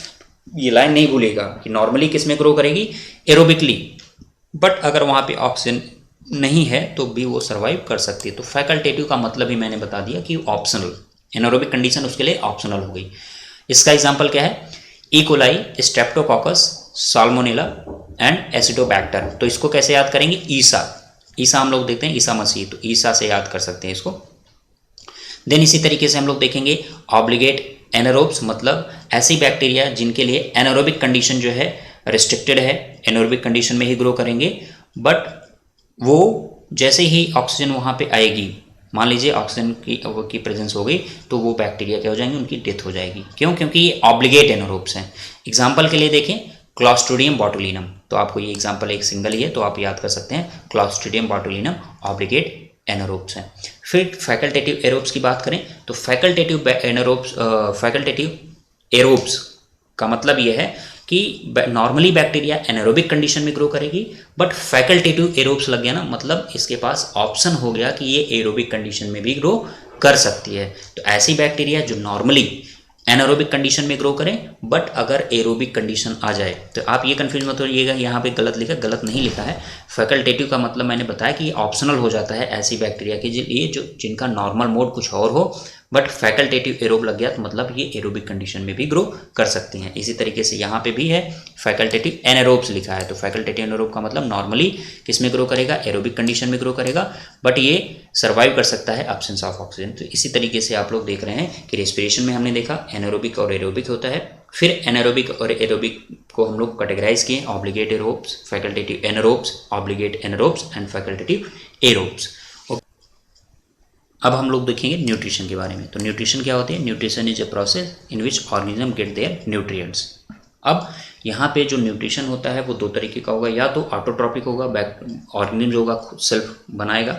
ये लाइन नहीं भूलेगा कि नॉर्मली किस में ग्रो करेगी? एरोबिकली। बट अगर वहाँ पे ऑक्सीजन नहीं है तो भी वो सर्वाइव कर सकती है। तो फैकल्टेटिव का मतलब ही मैंने बता दिया कि ऑप्शनल, एनारोबिक कंडीशन उसके लिए ऑप्शनल हो गई। इसका एग्जांपल क्या है? E coli, streptococcus, salmonella and acidobacter. तो इसको कैसे याद करेंगे? ईसा हम लोग देखते हैं, ईसा मसीह, तो ईसा से याद कर सकते हैं इसको। देन इसी तरीके से हम लोग देखेंगे ऑब्लिगेट एनारोब्स, मतलब ऐसी बैक्टीरिया जिनके लिए एनारोबिक कंडीशन जो है रिस्ट्रिक्टेड है, एनारोबिक कंडीशन में ही ग्रो करेंगे, बट वो जैसे ही ऑक्सीजन वहाँ पे आएगी, मान लीजिए ऑक्सीजन की प्रेजेंस हो गई, तो वो बैक्टीरिया क्या हो जाएंगे? उनकी डेथ हो जाएगी। क्यों? क्योंकि ये ऑब्लिगेट एनारोब्स हैं। एग्जाम्पल के लिए देखें क्लॉस्ट्रीडियम बोटुलिनम, तो आपको ये एग्जाम्पल एक सिंगल ही है तो आप याद कर सकते हैं। क्लॉस्ट्रीडियम बोटुलिनम ऑब्लिगेट एनारोब्स हैं। फिर फैकल्टेटिव एरोब्स की बात करें तो फैकल्टेटिव एरोब्स का मतलब ये है कि नॉर्मली बैक्टीरिया एनारोबिक कंडीशन में ग्रो करेगी, बट फैकल्टेटिव एरोब्स लग गया ना, मतलब इसके पास ऑप्शन हो गया कि ये एरोबिक कंडीशन में भी ग्रो कर सकती है। तो ऐसी बैक्टीरिया जो नॉर्मली एनारोबिक कंडीशन में ग्रो करें, बट अगर एरोबिक कंडीशन आ जाए, तो आप ये कंफ्यूज मत होइएगा, यहाँ पे गलत लिखा, गलत नहीं लिखा है। फैकल्टेटिव का मतलब मैंने बताया कि ये ऑप्शनल हो जाता है ऐसी बैक्टीरिया के लिए जो जिनका नॉर्मल मोड कुछ और हो, बट फैकल्टेटिव एरोब लग गया तो मतलब ये एरोबिक कंडीशन में भी ग्रो कर सकती हैं। इसी तरीके से यहाँ पे भी है फैकल्टेटिव एनारोब्स लिखा है, तो फैकल्टेटिव एनारोब का मतलब नॉर्मली किस में ग्रो करेगा? एरोबिक कंडीशन में ग्रो करेगा, बट ये सर्वाइव कर सकता है एब्सेंस ऑफ ऑक्सीजन। तो इसी तरीके से आप लोग देख रहे हैं कि रेस्पिरेशन में हमने देखा एनारोबिक और एरोबिक होता है। फिर एनारोबिक और एरोबिक को हम लोग कैटेगराइज किए, obligate aerobes, facultative anaerobes, obligate anaerobes and facultative aerobes. अब हम लोग देखेंगे न्यूट्रिशन के बारे में। तो न्यूट्रिशन क्या होती है? Nutrition is a process in which organism get their nutrients. अब यहाँ पे जो न्यूट्रिशन होता है वो दो तरीके का होगा, या तो ऑटोट्रॉपिक होगा, ऑर्गेनिज्म होगा खुद सेल्फ बनाएगा,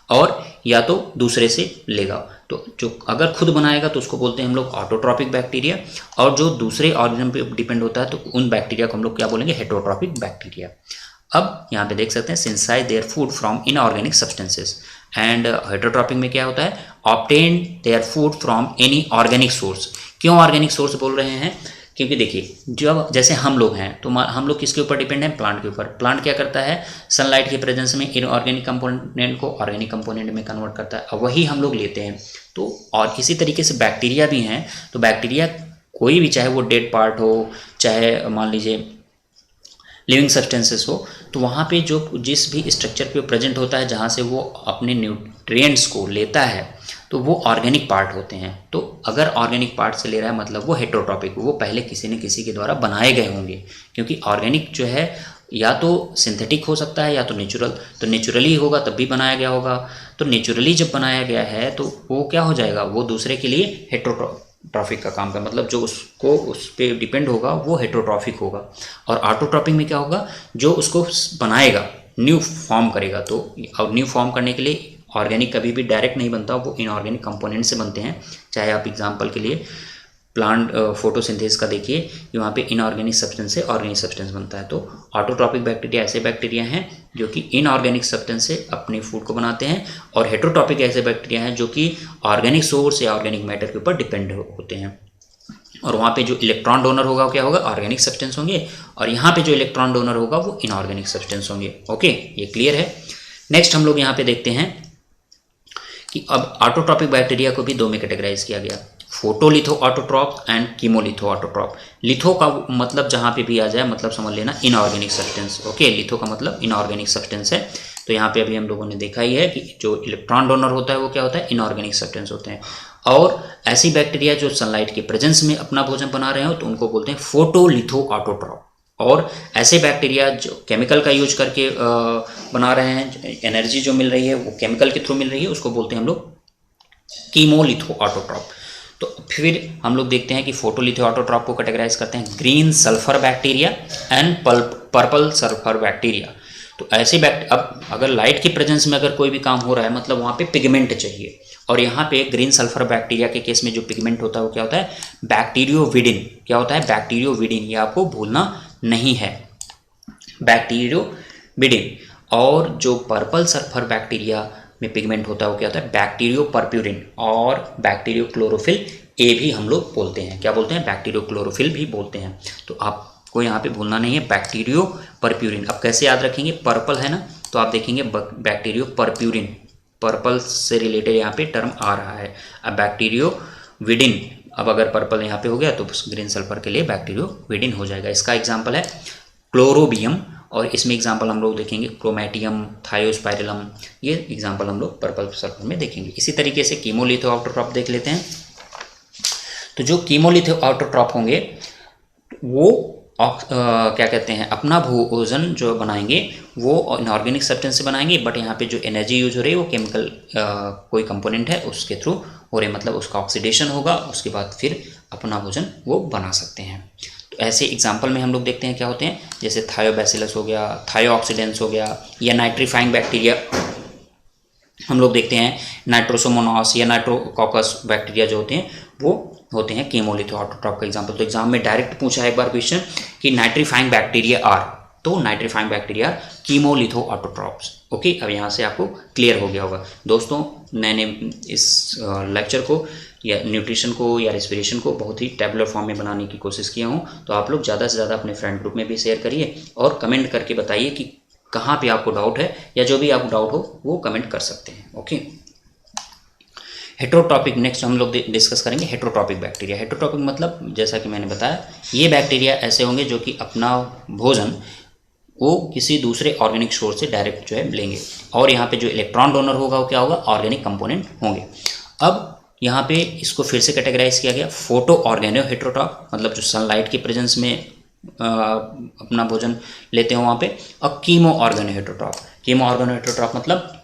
और या तो दूसरे से लेगा। तो जो अगर खुद बनाएगा तो उसको बोलते हैं हम लोग ऑटोट्रॉपिक बैक्टीरिया, और जो दूसरे ऑर्गेनिज्म पे डिपेंड होता है तो उन बैक्टीरिया को हम लोग क्या बोलेंगे? Heterotrophic bacteria. अब यहाँ पे देख सकते हैं synthesize their food from inorganic substances, and heterotrophic में क्या होता है? Obtain their food from any organic source. क्यों ऑर्गेनिक सोर्स बोल रहे हैं? क्योंकि देखिए जब जैसे हम लोग हैं तो हम लोग किसके ऊपर डिपेंड हैं, प्लांट के ऊपर। प्लांट क्या करता है, सनलाइट के प्रेजेंस में इनऑर्गेनिक कंपोनेंट को ऑर्गेनिक कंपोनेंट में कन्वर्ट करता है, और वही हम लोग लेते हैं। तो और इसी तरीके से बैक्टीरिया भी हैं, तो बैक्टीरिया कोई भी, चाहे वो डेड पार्ट हो, चाहे मान लीजिए लिविंग सब्सटेंसेस हो, तो वहाँ पे जो जिस भी स्ट्रक्चर पे प्रेजेंट होता है जहाँ से वो अपने न्यूट्रिएंट्स को लेता है, तो वो ऑर्गेनिक पार्ट होते हैं। तो अगर ऑर्गेनिक पार्ट से ले रहा है मतलब वो हेटेरोट्रॉपिक, वो पहले किसी न किसी के द्वारा बनाए गए होंगे, क्योंकि ऑर्गेनिक जो है या तो सिंथेटिक हो सकता है या तो नेचुरल। तो नेचुरली होगा तब भी बनाया गया होगा, तो नेचुरली जब बनाया गया है तो वो क्या हो जाएगा, वो दूसरे के लिए हेटेरोट्रॉफिक का काम का मतलब जो उसको उस पर डिपेंड होगा वो हेटेरोट्रॉफिक होगा। और ऑटोट्रॉपिक में क्या होगा, जो उसको बनाएगा, न्यू फॉर्म करेगा। तो और न्यू फॉर्म करने के लिए ऑर्गेनिक कभी भी डायरेक्ट नहीं बनता, वो इनऑर्गेनिक कंपोनेंट से बनते हैं। चाहे आप एग्जांपल के लिए प्लांट फोटोसिंथेसिस का देखिए कि वहाँ पे इनऑर्गेनिक सब्सटेंस से ऑर्गेनिक सब्सटेंस बनता है। तो ऑटोट्रॉपिक बैक्टीरिया ऐसे बैक्टीरिया हैं जो कि इनऑर्गेनिक सब्सटेंस से अपने फूड को बनाते हैं, और हेटेरोट्रॉपिक ऐसे बैक्टीरिया हैं जो कि ऑर्गेनिक सोर्स या ऑर्गेनिक मैटर के ऊपर डिपेंड होते हैं। और वहाँ पे जो इलेक्ट्रॉन डोनर होगा वो क्या होगा, ऑर्गेनिक सब्सटेंस होंगे, और यहाँ पे जो इलेक्ट्रॉन डोनर होगा वो इनऑर्गेनिक सब्सटेंस होंगे। ओके, ये क्लियर है। नेक्स्ट हम लोग यहाँ पे देखते हैं कि अब ऑटोट्रॉपिक बैक्टीरिया को भी दो में कैटेगराइज किया गया, photolitho autotroph and कीमोलिथो autotroph. Litho का मतलब जहाँ पे भी आ जाए मतलब समझ लेना इनऑर्गेनिक सब्सटेंस। ओके, लिथो का मतलब इनऑर्गेनिक सब्सटेंस है। तो यहाँ पे अभी हम लोगों ने देखा ही है कि जो इलेक्ट्रॉन डोनर होता है वो क्या होता है, इनऑर्गेनिक सब्सटेंस होते हैं। और ऐसी बैक्टीरिया जो सनलाइट के प्रेजेंस में अपना भोजन बना रहे हो तो उनको बोलते हैं फोटोलिथो ऑटोट्रॉप। और ऐसे बैक्टीरिया जो केमिकल का यूज करके बना रहे हैं, एनर्जी जो मिल रही है वो केमिकल के थ्रू मिल रही है, उसको बोलते हैं हम लोग कीमोलिथो ऑटोट्रॉप। तो फिर हम लोग देखते हैं कि फोटोलिथो ऑटोट्रॉप को कैटेगराइज करते हैं green sulphur bacteria and purple sulphur bacteria. तो ऐसे अब अगर लाइट की प्रेजेंस में अगर कोई भी काम हो रहा है मतलब वहाँ पे पिगमेंट चाहिए, और यहाँ पे ग्रीन सल्फर बैक्टीरिया के केस में जो पिगमेंट होता है वो क्या होता है, बैक्टीरियोविडिन। क्या होता है, बैक्टीरियोविडिन, ये आपको भूलना नहीं है, बैक्टीरियोविडिन। और जो पर्पल सल्फर बैक्टीरिया में पिगमेंट होता है वो क्या होता है, बैक्टीरियो परप्यूरिन और बैक्टीरियो क्लोरोफिल ए भी हम लोग बोलते हैं। क्या बोलते हैं, बैक्टीरियो क्लोरोफिल भी बोलते हैं। तो आपको यहाँ पे भूलना नहीं है बैक्टीरियो परप्यूरिन। अब कैसे याद रखेंगे, पर्पल है ना, तो आप देखेंगे बैक्टीरियो परप्यूरिन, पर्पल से रिलेटेड यहाँ पे टर्म आ रहा है। अब बैक्टीरियो विडिन, अब अगर पर्पल यहाँ पे हो गया तो ग्रीन सल्फर के लिए बैक्टीरियो विडिन हो जाएगा। इसका एग्जाम्पल है क्लोरोबियम, और इसमें एग्जाम्पल हम लोग देखेंगे क्रोमेटियम, थायोस्पाइरलम, ये एग्जाम्पल हम लोग पर्पल सल्फर में देखेंगे। इसी तरीके से कीमोलिथो ऑटोट्रॉप देख लेते हैं। तो जो कीमोलिथो ऑटोट्रॉप होंगे वो क्या कहते हैं, अपना भोजन जो बनाएंगे वो इनऑर्गेनिक सब्सटेंस से बनाएंगे, बट यहाँ पे जो एनर्जी यूज हो रही है वो केमिकल कोई कंपोनेंट है उसके थ्रू हो रहे, मतलब उसका ऑक्सीडेशन होगा, उसके बाद फिर अपना भोजन वो बना सकते हैं। तो ऐसे एग्जाम्पल में हम लोग देखते हैं क्या होते हैं, जैसे थायोबैसिलस हो गया, थायोऑक्सीडेंस हो गया, या नाइट्रीफाइंग बैक्टीरिया हम लोग देखते हैं, नाइट्रोसोमोनास या नाइट्रोकॉकस बैक्टीरिया जो होते हैं वो होते हैं कीमोलिथो ऑटोट्रॉप का एग्जाम्पल। तो एग्जाम में डायरेक्ट पूछा है एक बार क्वेश्चन कि नाइट्रीफाइंग बैक्टीरिया आर, तो नाइट्रीफाइंग बैक्टीरिया कीमोलिथो ऑटोट्रॉप्स। ओके, अब यहाँ से आपको क्लियर हो गया होगा। दोस्तों मैंने इस लेक्चर को या न्यूट्रिशन को या रेस्पिरेशन को बहुत ही टैबुलर फॉर्म में बनाने की कोशिश किया हूँ, तो आप लोग ज़्यादा से ज़्यादा अपने फ्रेंड ग्रुप में भी शेयर करिए और कमेंट करके बताइए कि कहाँ पे आपको डाउट है, या जो भी आपको डाउट हो वो कमेंट कर सकते हैं। ओके, हेटेरोट्रॉपिक नेक्स्ट हम लोग डिस्कस करेंगे हेटेरोट्रॉपिक बैक्टीरिया। हेटेरोट्रॉपिक मतलब जैसा कि मैंने बताया, ये बैक्टीरिया ऐसे होंगे जो कि अपना भोजन वो किसी दूसरे ऑर्गेनिक सोर्स से डायरेक्ट जो है लेंगे, और यहाँ पे जो इलेक्ट्रॉन डोनर होगा वो क्या होगा, ऑर्गेनिक कंपोनेंट होंगे। अब यहाँ पे इसको फिर से कैटेगराइज किया गया, फोटो ऑर्गेनो हेटेरोट्रॉप मतलब जो सनलाइट की प्रेजेंस में अपना भोजन लेते हैं वहाँ पे, और कीमो ऑर्गेनो हेटेरोट्रॉप। कीमो ऑर्गेनो हेटेरोट्रॉप मतलब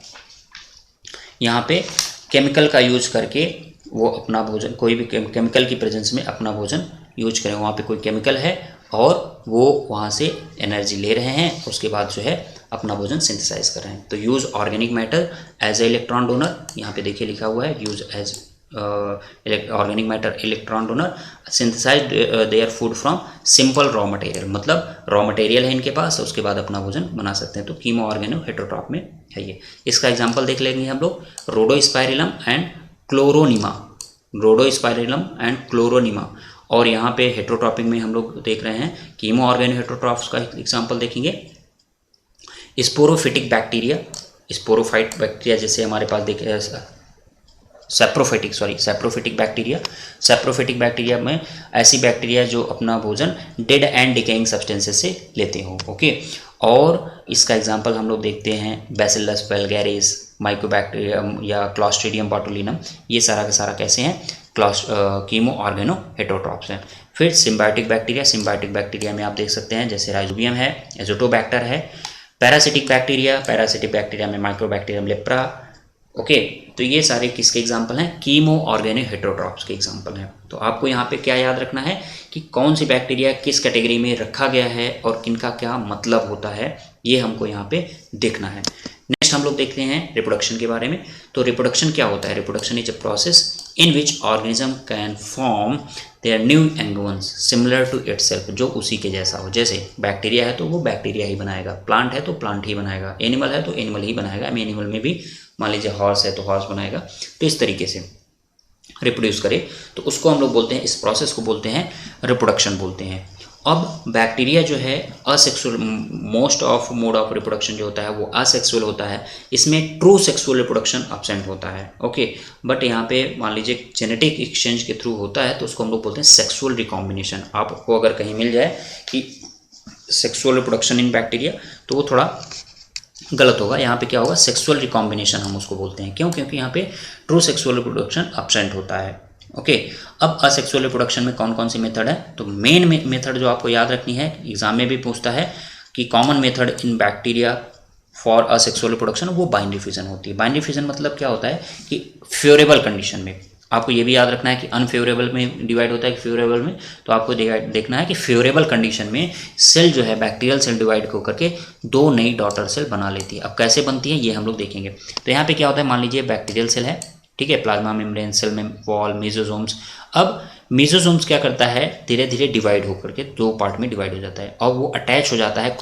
यहाँ पे केमिकल का यूज करके वो अपना भोजन, कोई भी केमिकल की प्रेजेंस में अपना भोजन यूज करें, वहाँ पे कोई केमिकल है और वो वहाँ से एनर्जी ले रहे हैं, उसके बाद जो है अपना भोजन सिंथेसाइज कर रहे हैं। तो use organic matter as a electron donor, यहाँ पे देखिए लिखा हुआ है use as organic matter electron donor, synthesize their food from simple raw material, मतलब रॉ मटेरियल है इनके पास, उसके बाद अपना भोजन बना सकते हैं। तो कीमो ऑर्गेनो हेटेरोट्रॉप में है ये। इसका एग्जांपल देख लेंगे हम लोग, रोडोस्पाइरिलम एंड क्लोरोनिमा, रोडोस्पाइरिलम एंड क्लोरोनिमा। और यहाँ पे हेटरोट्रॉपिक में हम लोग देख रहे हैं कीमो ऑर्गेनो हेटरोट्रॉफ्स का एग्जाम्पल देखेंगे। स्पोरोफिटिक बैक्टीरिया, स्पोरोफाइट बैक्टीरिया जैसे हमारे पास देखे सैप्रोफिटिक बैक्टीरिया। सैप्रोफिटिक बैक्टीरिया में ऐसी बैक्टीरिया जो अपना भोजन डेड एंड डिकेइंग सब्सटेंसेस से लेते हो। ओके, और इसका एग्जांपल हम लोग देखते हैं बैसिलस वल्गैरिस, माइकोबैक्टीरियम या क्लॉस्ट्रीडियम बोटुलिनम। ये सारा का सारा कैसे हैं? कीमो ऑर्गेनो हेटरोट्रॉप्स हैं। फिर सिम्बायोटिक बैक्टीरिया, सिम्बायोटिक बैक्टीरिया में आप देख सकते हैं जैसे राइजोबियम है, एजोटोबैक्टर है। पैरासिटिक बैक्टीरिया, पैरासिटिक बैक्टीरिया में माइक्रोबैक्टीरियम लेप्रा। ओके, तो ये सारे किसके एग्जाम्पल हैं? कीमो ऑर्गेनो हेटरोट्रॉप्स के एग्जाम्पल हैं। तो आपको यहाँ पे क्या याद रखना है कि कौन सी बैक्टीरिया किस कैटेगरी में रखा गया है और किनका क्या मतलब होता है, ये हमको यहाँ पे देखना है। नेक्स्ट हम लोग देखते हैं रिप्रोडक्शन के बारे में। तो रिप्रोडक्शन क्या होता है? Reproduction is a process in which organism can form their new young ones similar to itself, जो उसी के जैसा हो। जैसे बैक्टीरिया है तो वो बैक्टीरिया ही बनाएगा, प्लांट है तो प्लांट ही बनाएगा, एनिमल है तो एनिमल ही बनाएगा। एनिमल में भी मान लीजिए हॉर्स है तो हॉर्स बनाएगा। तो इस तरीके से रिप्रोड्यूस करे तो उसको हम लोग बोलते हैं, इस प्रोसेस को बोलते हैं रिप्रोडक्शन बोलते हैं। अब बैक्टीरिया जो है asexual, most of mode of reproduction जो होता है वो असेक्सुअल होता है। इसमें ट्रू सेक्सुअल रिप्रोडक्शन एब्सेंट होता है। ओके, बट यहाँ पे मान लीजिए जेनेटिक एक्सचेंज के थ्रू होता है तो उसको हम लोग बोलते हैं सेक्सुअल रिकॉम्बिनेशन। आपको अगर कहीं मिल जाए कि सेक्सुअल रिप्रोडक्शन इन बैक्टीरिया तो वो थोड़ा गलत होगा। यहाँ पे क्या होगा? सेक्सुअल रिकॉम्बिनेशन हम उसको बोलते हैं। क्यों? क्योंकि यहाँ पे ट्रू सेक्सुअल रिप्रोडक्शन एब्सेंट होता है। ओके, अब असेक्सुअल रिप्रोडक्शन में कौन कौन सी मेथड है? तो मेन मेथड जो आपको याद रखनी है, एग्जाम में भी पूछता है कि common method in bacteria for asexual reproduction, वो बाइनरी फ्यूजन होती है। बाइनरी फ्यूजन मतलब क्या होता है कि फेवरेबल कंडीशन में, आपको ये भी याद रखना है कि अनफेवरेबल में डिवाइड होता है कि फेवरेबल में, तो आपको देखना है कि फेवरेबल कंडीशन में सेल जो है बैक्टीरियल सेल डिवाइड होकर के दो नई डॉटर सेल बना लेती है। अब कैसे बनती है ये हम लोग देखेंगे। तो यहाँ पे क्या होता है, मान लीजिए बैक्टीरियल सेल है, ठीक है, प्लाज्मा मेम्ब्रेन, सेल में वॉल, मेसोसोम्स। अब मेसोसोम्स क्या करता है, धीरे धीरे डिवाइड होकर के दो पार्ट में डिवाइड हो जाता है और वो अटैच हो जाता है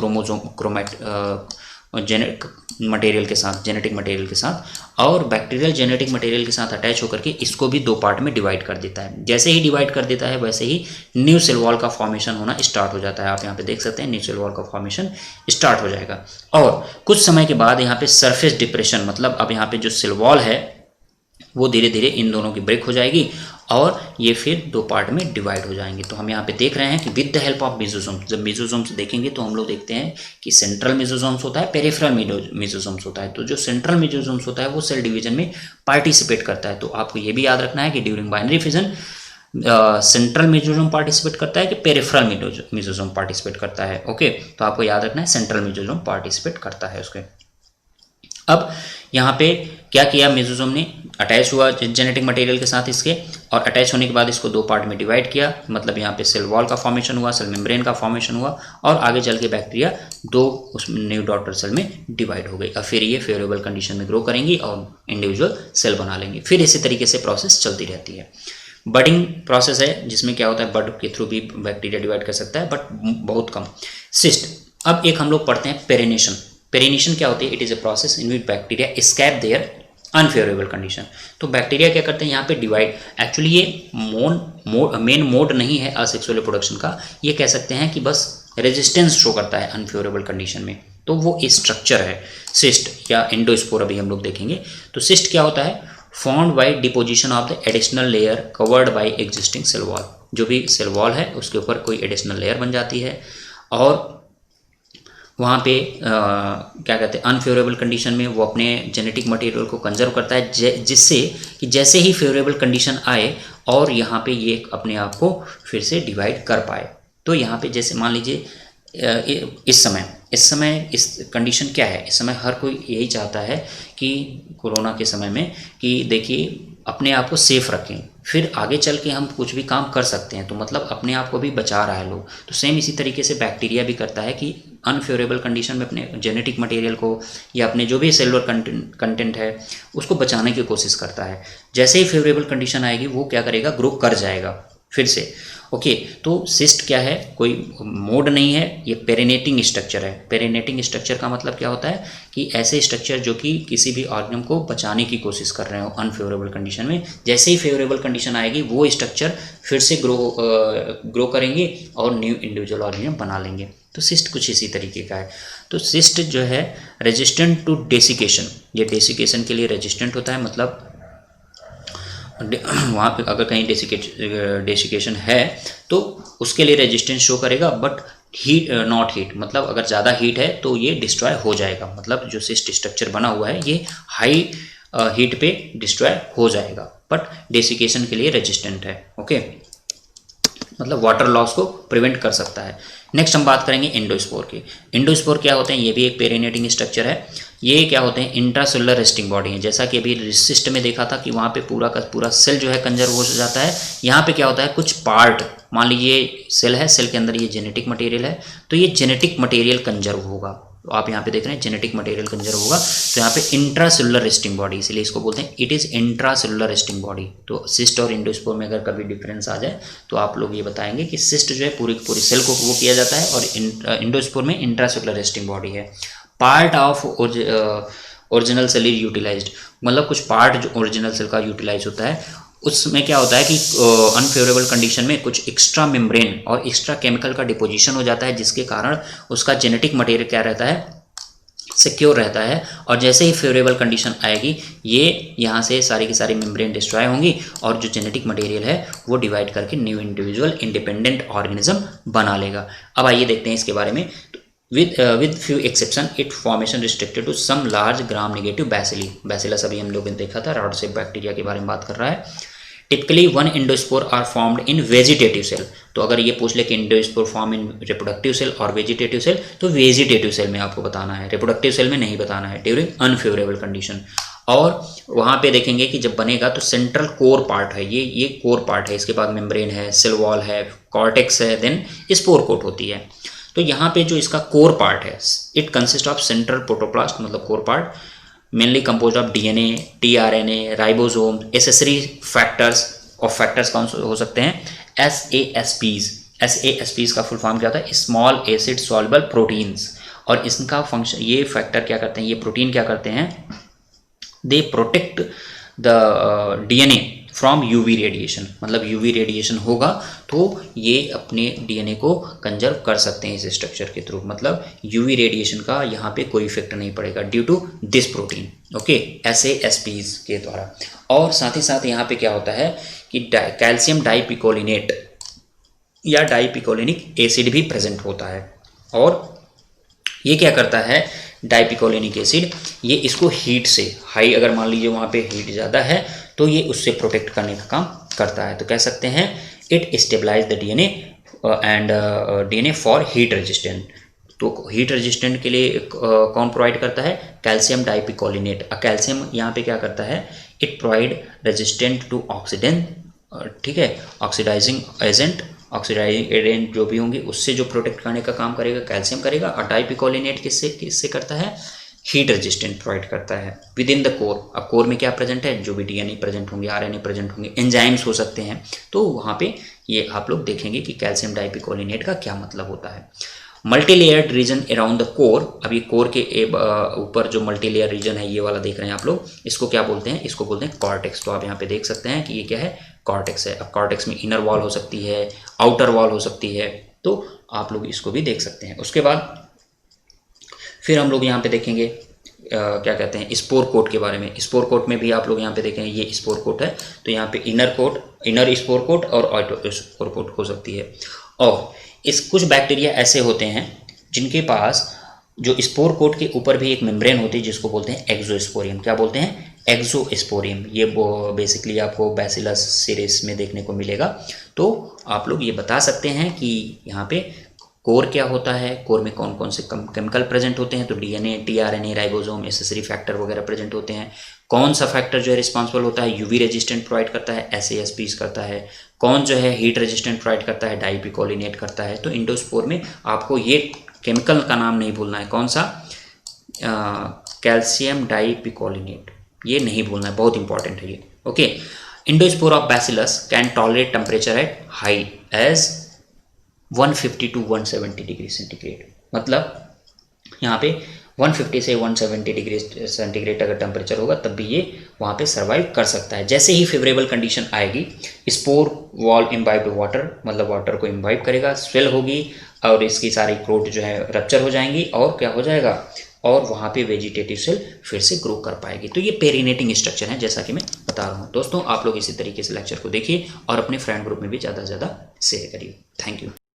जेनेटिक मटेरियल के साथ, जेनेटिक मटेरियल के साथ, और बैक्टीरियल जेनेटिक मटेरियल के साथ अटैच होकर के इसको भी दो पार्ट में डिवाइड कर देता है। जैसे ही डिवाइड कर देता है वैसे ही न्यू सेल वॉल का फॉर्मेशन होना स्टार्ट हो जाता है। आप यहाँ पे देख सकते हैं न्यू सेल वॉल का फॉर्मेशन स्टार्ट हो जाएगा। और कुछ समय के बाद यहाँ पे सरफेस डिप्रेशन, मतलब अब यहाँ पे जो सेल वॉल है वो धीरे धीरे इन दोनों की ब्रेक हो जाएगी और ये फिर दो पार्ट में डिवाइड हो जाएंगे। तो हम यहाँ पे देख रहे हैं कि विद द हेल्प ऑफ मेसोसोम्स, जब मेसोसोम्स देखेंगे तो हम लोग देखते हैं कि सेंट्रल मेसोसोम्स होता है, पेरिफेरल मेसोसोम्स होता है। तो जो सेंट्रल मेसोसोम्स होता है वो सेल डिवीजन में पार्टिसिपेट करता है। तो आपको ये भी याद रखना है कि during binary fission central mesosome participate करता है कि पेरिफेरल मेसोसोम पार्टिसिपेट करता है। ओके, तो आपको याद रखना है सेंट्रल मेसोसोम पार्टिसिपेट करता है उसके। अब यहाँ पे क्या किया, मेसोसोम ने अटैच हुआ जेनेटिक मटेरियल के साथ इसके, और अटैच होने के बाद इसको दो पार्ट में डिवाइड किया, मतलब यहाँ पे सेल वॉल का फॉर्मेशन हुआ, सेल मेम्ब्रेन का फॉर्मेशन हुआ, और आगे चल के बैक्टीरिया दो उस न्यू डॉटर सेल में डिवाइड हो गई। अब फिर ये फेवरेबल कंडीशन में ग्रो करेंगी और इंडिविजुअल सेल बना लेंगे। फिर इसी तरीके से प्रोसेस चलती रहती है। बडिंग प्रोसेस है जिसमें क्या होता है, बड के थ्रू भी बैक्टीरिया डिवाइड कर सकता है, बट बहुत कम। सिस्ट, अब एक हम लोग पढ़ते हैं पेरिनेशन। पेरिनेशन क्या होती है? It is a process in which bacteria escape their unfavourable condition. तो बैक्टीरिया क्या करते हैं यहाँ पे डिवाइड, एक्चुअली ये मेन मोड नहीं है असेक्सुअल रिप्रोडक्शन का, ये कह सकते हैं कि बस रेजिस्टेंस शो करता है अनफेवरेबल कंडीशन में। तो वो स्ट्रक्चर है सिस्ट या एंडोस्पोर, अभी हम लोग देखेंगे। तो सिस्ट क्या होता है, formed by deposition of the additional layer covered by existing cell wall. जो भी सेल वॉल है उसके ऊपर कोई एडिशनल लेयर बन जाती है और वहाँ पे क्या कहते हैं, अनफेवरेबल कंडीशन में वो अपने जेनेटिक मटेरियल को कंजर्व करता है, जिससे कि जैसे ही फेवरेबल कंडीशन आए और यहाँ पे ये अपने आप को फिर से डिवाइड कर पाए। तो यहाँ पे जैसे मान लीजिए इस समय इस कंडीशन क्या है, इस समय हर कोई यही चाहता है कि कोरोना के समय में कि देखिए अपने आप को सेफ रखें, फिर आगे चल के हम कुछ भी काम कर सकते हैं, तो मतलब अपने आप को भी बचा रहा है लोग। तो सेम इसी तरीके से बैक्टीरिया भी करता है कि अनफेवरेबल कंडीशन में अपने जेनेटिक मटेरियल को या अपने जो भी सेलुलर कंटेंट है उसको बचाने की कोशिश करता है। जैसे ही फेवरेबल कंडीशन आएगी वो क्या करेगा, ग्रो कर जाएगा फिर से। ओके, तो सिस्ट क्या है, कोई मोड नहीं है, ये पेरिनेटिंग स्ट्रक्चर है। पेरिनेटिंग स्ट्रक्चर का मतलब क्या होता है कि ऐसे स्ट्रक्चर जो कि किसी भी ऑर्गेनिज्म को बचाने की कोशिश कर रहे हो अनफेवरेबल कंडीशन में, जैसे ही फेवरेबल कंडीशन आएगी वो स्ट्रक्चर फिर से ग्रो करेंगे और न्यू इंडिविजुअल ऑर्गेनिज्म बना लेंगे। तो सिस्ट कुछ इसी तरीके का है। तो सिस्ट जो है रेजिस्टेंट टू डेसिकेशन, ये डेसिकेशन के लिए रेजिस्टेंट होता है, मतलब वहाँ पे अगर कहीं डेसिकेशन है तो उसके लिए रेजिस्टेंस शो करेगा, बट हीट नॉट हीट, मतलब अगर ज़्यादा हीट है तो ये डिस्ट्रॉय हो जाएगा। मतलब जो सिस्ट स्ट्रक्चर बना हुआ है ये हाई हीट पे डिस्ट्रॉय हो जाएगा, बट डेसिकेशन के लिए रेजिस्टेंट है। ओके, मतलब वाटर लॉस को प्रिवेंट कर सकता है। नेक्स्ट हम बात करेंगे एंडोस्पोर की। एंडोस्पोर क्या होते हैं, ये भी एक पेरिनेटिंग स्ट्रक्चर है। ये क्या होते हैं, इंट्रासेलुलर रेस्टिंग बॉडी है। जैसा कि अभी सिस्ट में देखा था कि वहाँ पे पूरा का पूरा सेल जो है कंजर्व हो जाता है, यहाँ पे क्या होता है कुछ पार्ट, मान लीजिए सेल है, सेल के अंदर ये जेनेटिक मटेरियल है, तो ये जेनेटिक मटेरियल कंजर्व होगा। तो आप यहाँ पे देख रहे हैं जेनेटिक मटेरियल कंजर्व होगा, तो यहाँ पे इंट्रासेलुलर रेस्टिंग बॉडी, इसलिए इसको बोलते हैं it is intracellular resting body. तो सिस्ट और एंडोस्पोर में अगर कभी डिफरेंस आ जाए तो आप लोग ये बताएंगे कि सिस्ट जो है पूरी पूरी सेल को वो किया जाता है और एंडोस्पोर में इंट्रासेलुलर रेस्टिंग बॉडी है। Part of original cell is utilized, मतलब कुछ पार्ट जो ओरिजिनल सेल का यूटिलाइज होता है, उसमें क्या होता है कि अनफेवरेबल कंडीशन में कुछ एक्स्ट्रा मेम्ब्रेन और एक्स्ट्रा केमिकल का डिपोजिशन हो जाता है, जिसके कारण उसका जेनेटिक मटेरियल क्या रहता है, सिक्योर रहता है। और जैसे ही फेवरेबल कंडीशन आएगी ये यहाँ से सारी की सारी मेम्ब्रेन डिस्ट्रॉय होंगी और जो जेनेटिक मटेरियल है वो डिवाइड करके न्यू इंडिविजुअल इंडिपेंडेंट ऑर्गेनिज्म बना लेगा। अब आइए देखते हैं इसके बारे में। with few exception it formation restricted to some large gram negative bacilli। Bacillus अभी हम लोगों ने देखा था, रॉड शेप बैक्टीरिया के बारे में बात कर रहा है। Typically one endospore are formed in vegetative cell. तो अगर ये पूछ ले कि endospore form in reproductive cell और वेजिटेटिव सेल, तो वेजिटेटिव सेल में आपको बताना है, रिप्रोडक्टिव सेल में नहीं बताना है, ड्यूरिंग अनफेवरेबल कंडीशन। और वहाँ पे देखेंगे कि जब बनेगा तो सेंट्रल कोर पार्ट है, ये कोर पार्ट है, इसके बाद मेम्ब्रेन है, सेल वॉल है, कॉर्टेक्स है, देन स्पोर कोट होती है। तो यहाँ पे जो इसका कोर पार्ट है, it consist of central protoplast, मतलब core part, mainly compose of DNA, tRNA, ribosome, accessory factors, और फैक्टर्स कौन से हो सकते हैं, एसएएसपीज। एसएएसपीज का फुल फॉर्म क्या होता है, स्मॉल एसिड सॉल्युबल प्रोटीन्स। और इसका फंक्शन, ये फैक्टर क्या करते हैं, ये प्रोटीन क्या करते हैं, they protect the DNA from UV radiation. मतलब यूवी रेडिएशन होगा तो ये अपने डीएनए को कंजर्व कर सकते हैं इस स्ट्रक्चर के थ्रू। मतलब यूवी रेडिएशन का यहाँ पे कोई इफेक्ट नहीं पड़ेगा due to this protein, okay, SASPs के द्वारा। और साथ ही साथ यहाँ पे क्या होता है कि कैल्शियम डाइपिकोलिनेट या डाइपिकोलिनिक एसिड भी प्रेजेंट होता है। और ये क्या करता है, डाइपिकोलिनिक एसिड, ये इसको हीट से, हाई अगर मान लीजिए वहाँ पे हीट ज़्यादा है तो ये उससे प्रोटेक्ट करने का काम करता है। तो कह सकते हैं it stabilize the DNA and DNA for heat resistant. तो हीट रेजिस्टेंट के लिए कौन प्रोवाइड करता है, कैल्शियम डाइपिकोलिनेट। कैल्शियम यहाँ पे क्या करता है, it provide resistant to oxidant, ठीक है, ऑक्सीडाइजिंग एजेंट, ऑक्सीडाइजिंग एजेंट जो भी होंगे उससे जो प्रोटेक्ट करने का काम करेगा कैल्शियम करेगा। और डाइपिकोलिनेट किससे करता है, हीट रेजिस्टेंट प्रोवाइड करता है विद इन द कोर। अब कोर में क्या प्रेजेंट है, जो भी डीएनए प्रेजेंट होंगे, आरएनए प्रेजेंट होंगे, एंजाइम्स हो सकते हैं, तो वहाँ पे ये आप लोग देखेंगे कि कैल्शियम डाइपिकोलिनेट का क्या मतलब होता है। Multi layered region around the core. अब ये कोर के ऊपर जो मल्टी लेयर रीजन है, ये वाला देख रहे हैं आप लोग, इसको क्या बोलते हैं, इसको बोलते हैं कॉर्टेक्स। तो आप यहाँ पे देख सकते हैं कि ये क्या है, कॉर्टेक्स है। अब कॉर्टेक्स में इनर वॉल हो सकती है, आउटर वॉल हो सकती है, तो आप लोग इसको भी देख सकते हैं। उसके बाद फिर हम लोग यहाँ पे देखेंगे क्या कहते हैं, स्पोर कोट के बारे में। स्पोर कोट में भी आप लोग यहाँ पे देखेंगे, ये स्पोर कोट है, तो यहाँ पे इनर स्पोर कोट और आउटर स्पोर कोट हो सकती है। और इस कुछ बैक्टीरिया ऐसे होते हैं जिनके पास जो स्पोर कोट के ऊपर भी एक मेम्ब्रेन होती है जिसको बोलते हैं एक्सोस्पोरियम। क्या बोलते हैं, एक्सोस्पोरियम। ये बेसिकली आपको बैसिलस सीरीज में देखने को मिलेगा। तो आप लोग ये बता सकते हैं कि यहाँ पे कोर क्या होता है, कोर में कौन कौन से केमिकल प्रेजेंट होते हैं, तो DNA, tRNA, ribosome, accessory factor वगैरह प्रेजेंट होते हैं। कौन सा फैक्टर जो है रिस्पॉन्सिबल होता है, यूवी रेजिस्टेंट प्रोवाइड करता है, एसएएसपीज करता है। कौन जो है हीट रेजिस्टेंट प्रोवाइड करता है, डाइपिकोलिनेट करता है। तो इंडोस्पोर में आपको ये केमिकल का नाम नहीं भूलना है, कौन सा, कैल्शियम डाइपिकोलिनेट, ये नहीं भूलना है, बहुत इंपॉर्टेंट है ये, okay. Endospore of bacillus can tolerate temperature at high as 150 to 170 degree centigrade. मतलब यहाँ पे 150 से 170 डिग्री सेंटीग्रेड अगर टेम्परेचर होगा तब भी ये वहाँ पे सर्वाइव कर सकता है। जैसे ही फेवरेबल कंडीशन आएगी, स्पोर वॉल इम्बाइब्ड वाटर, मतलब वाटर को इम्बाइब करेगा, स्वेल होगी और इसकी सारी क्रोट जो है रप्चर हो जाएंगी और क्या हो जाएगा, और वहाँ पे वेजिटेटिव सेल फिर से ग्रो कर पाएगी। तो ये पेरिनेटिंग स्ट्रक्चर है जैसा कि मैं बता रहा हूँ। दोस्तों आप लोग इसी तरीके से लेक्चर को देखिए और अपने फ्रेंड ग्रुप में भी ज़्यादा से ज़्यादा शेयर करिए। Thank you.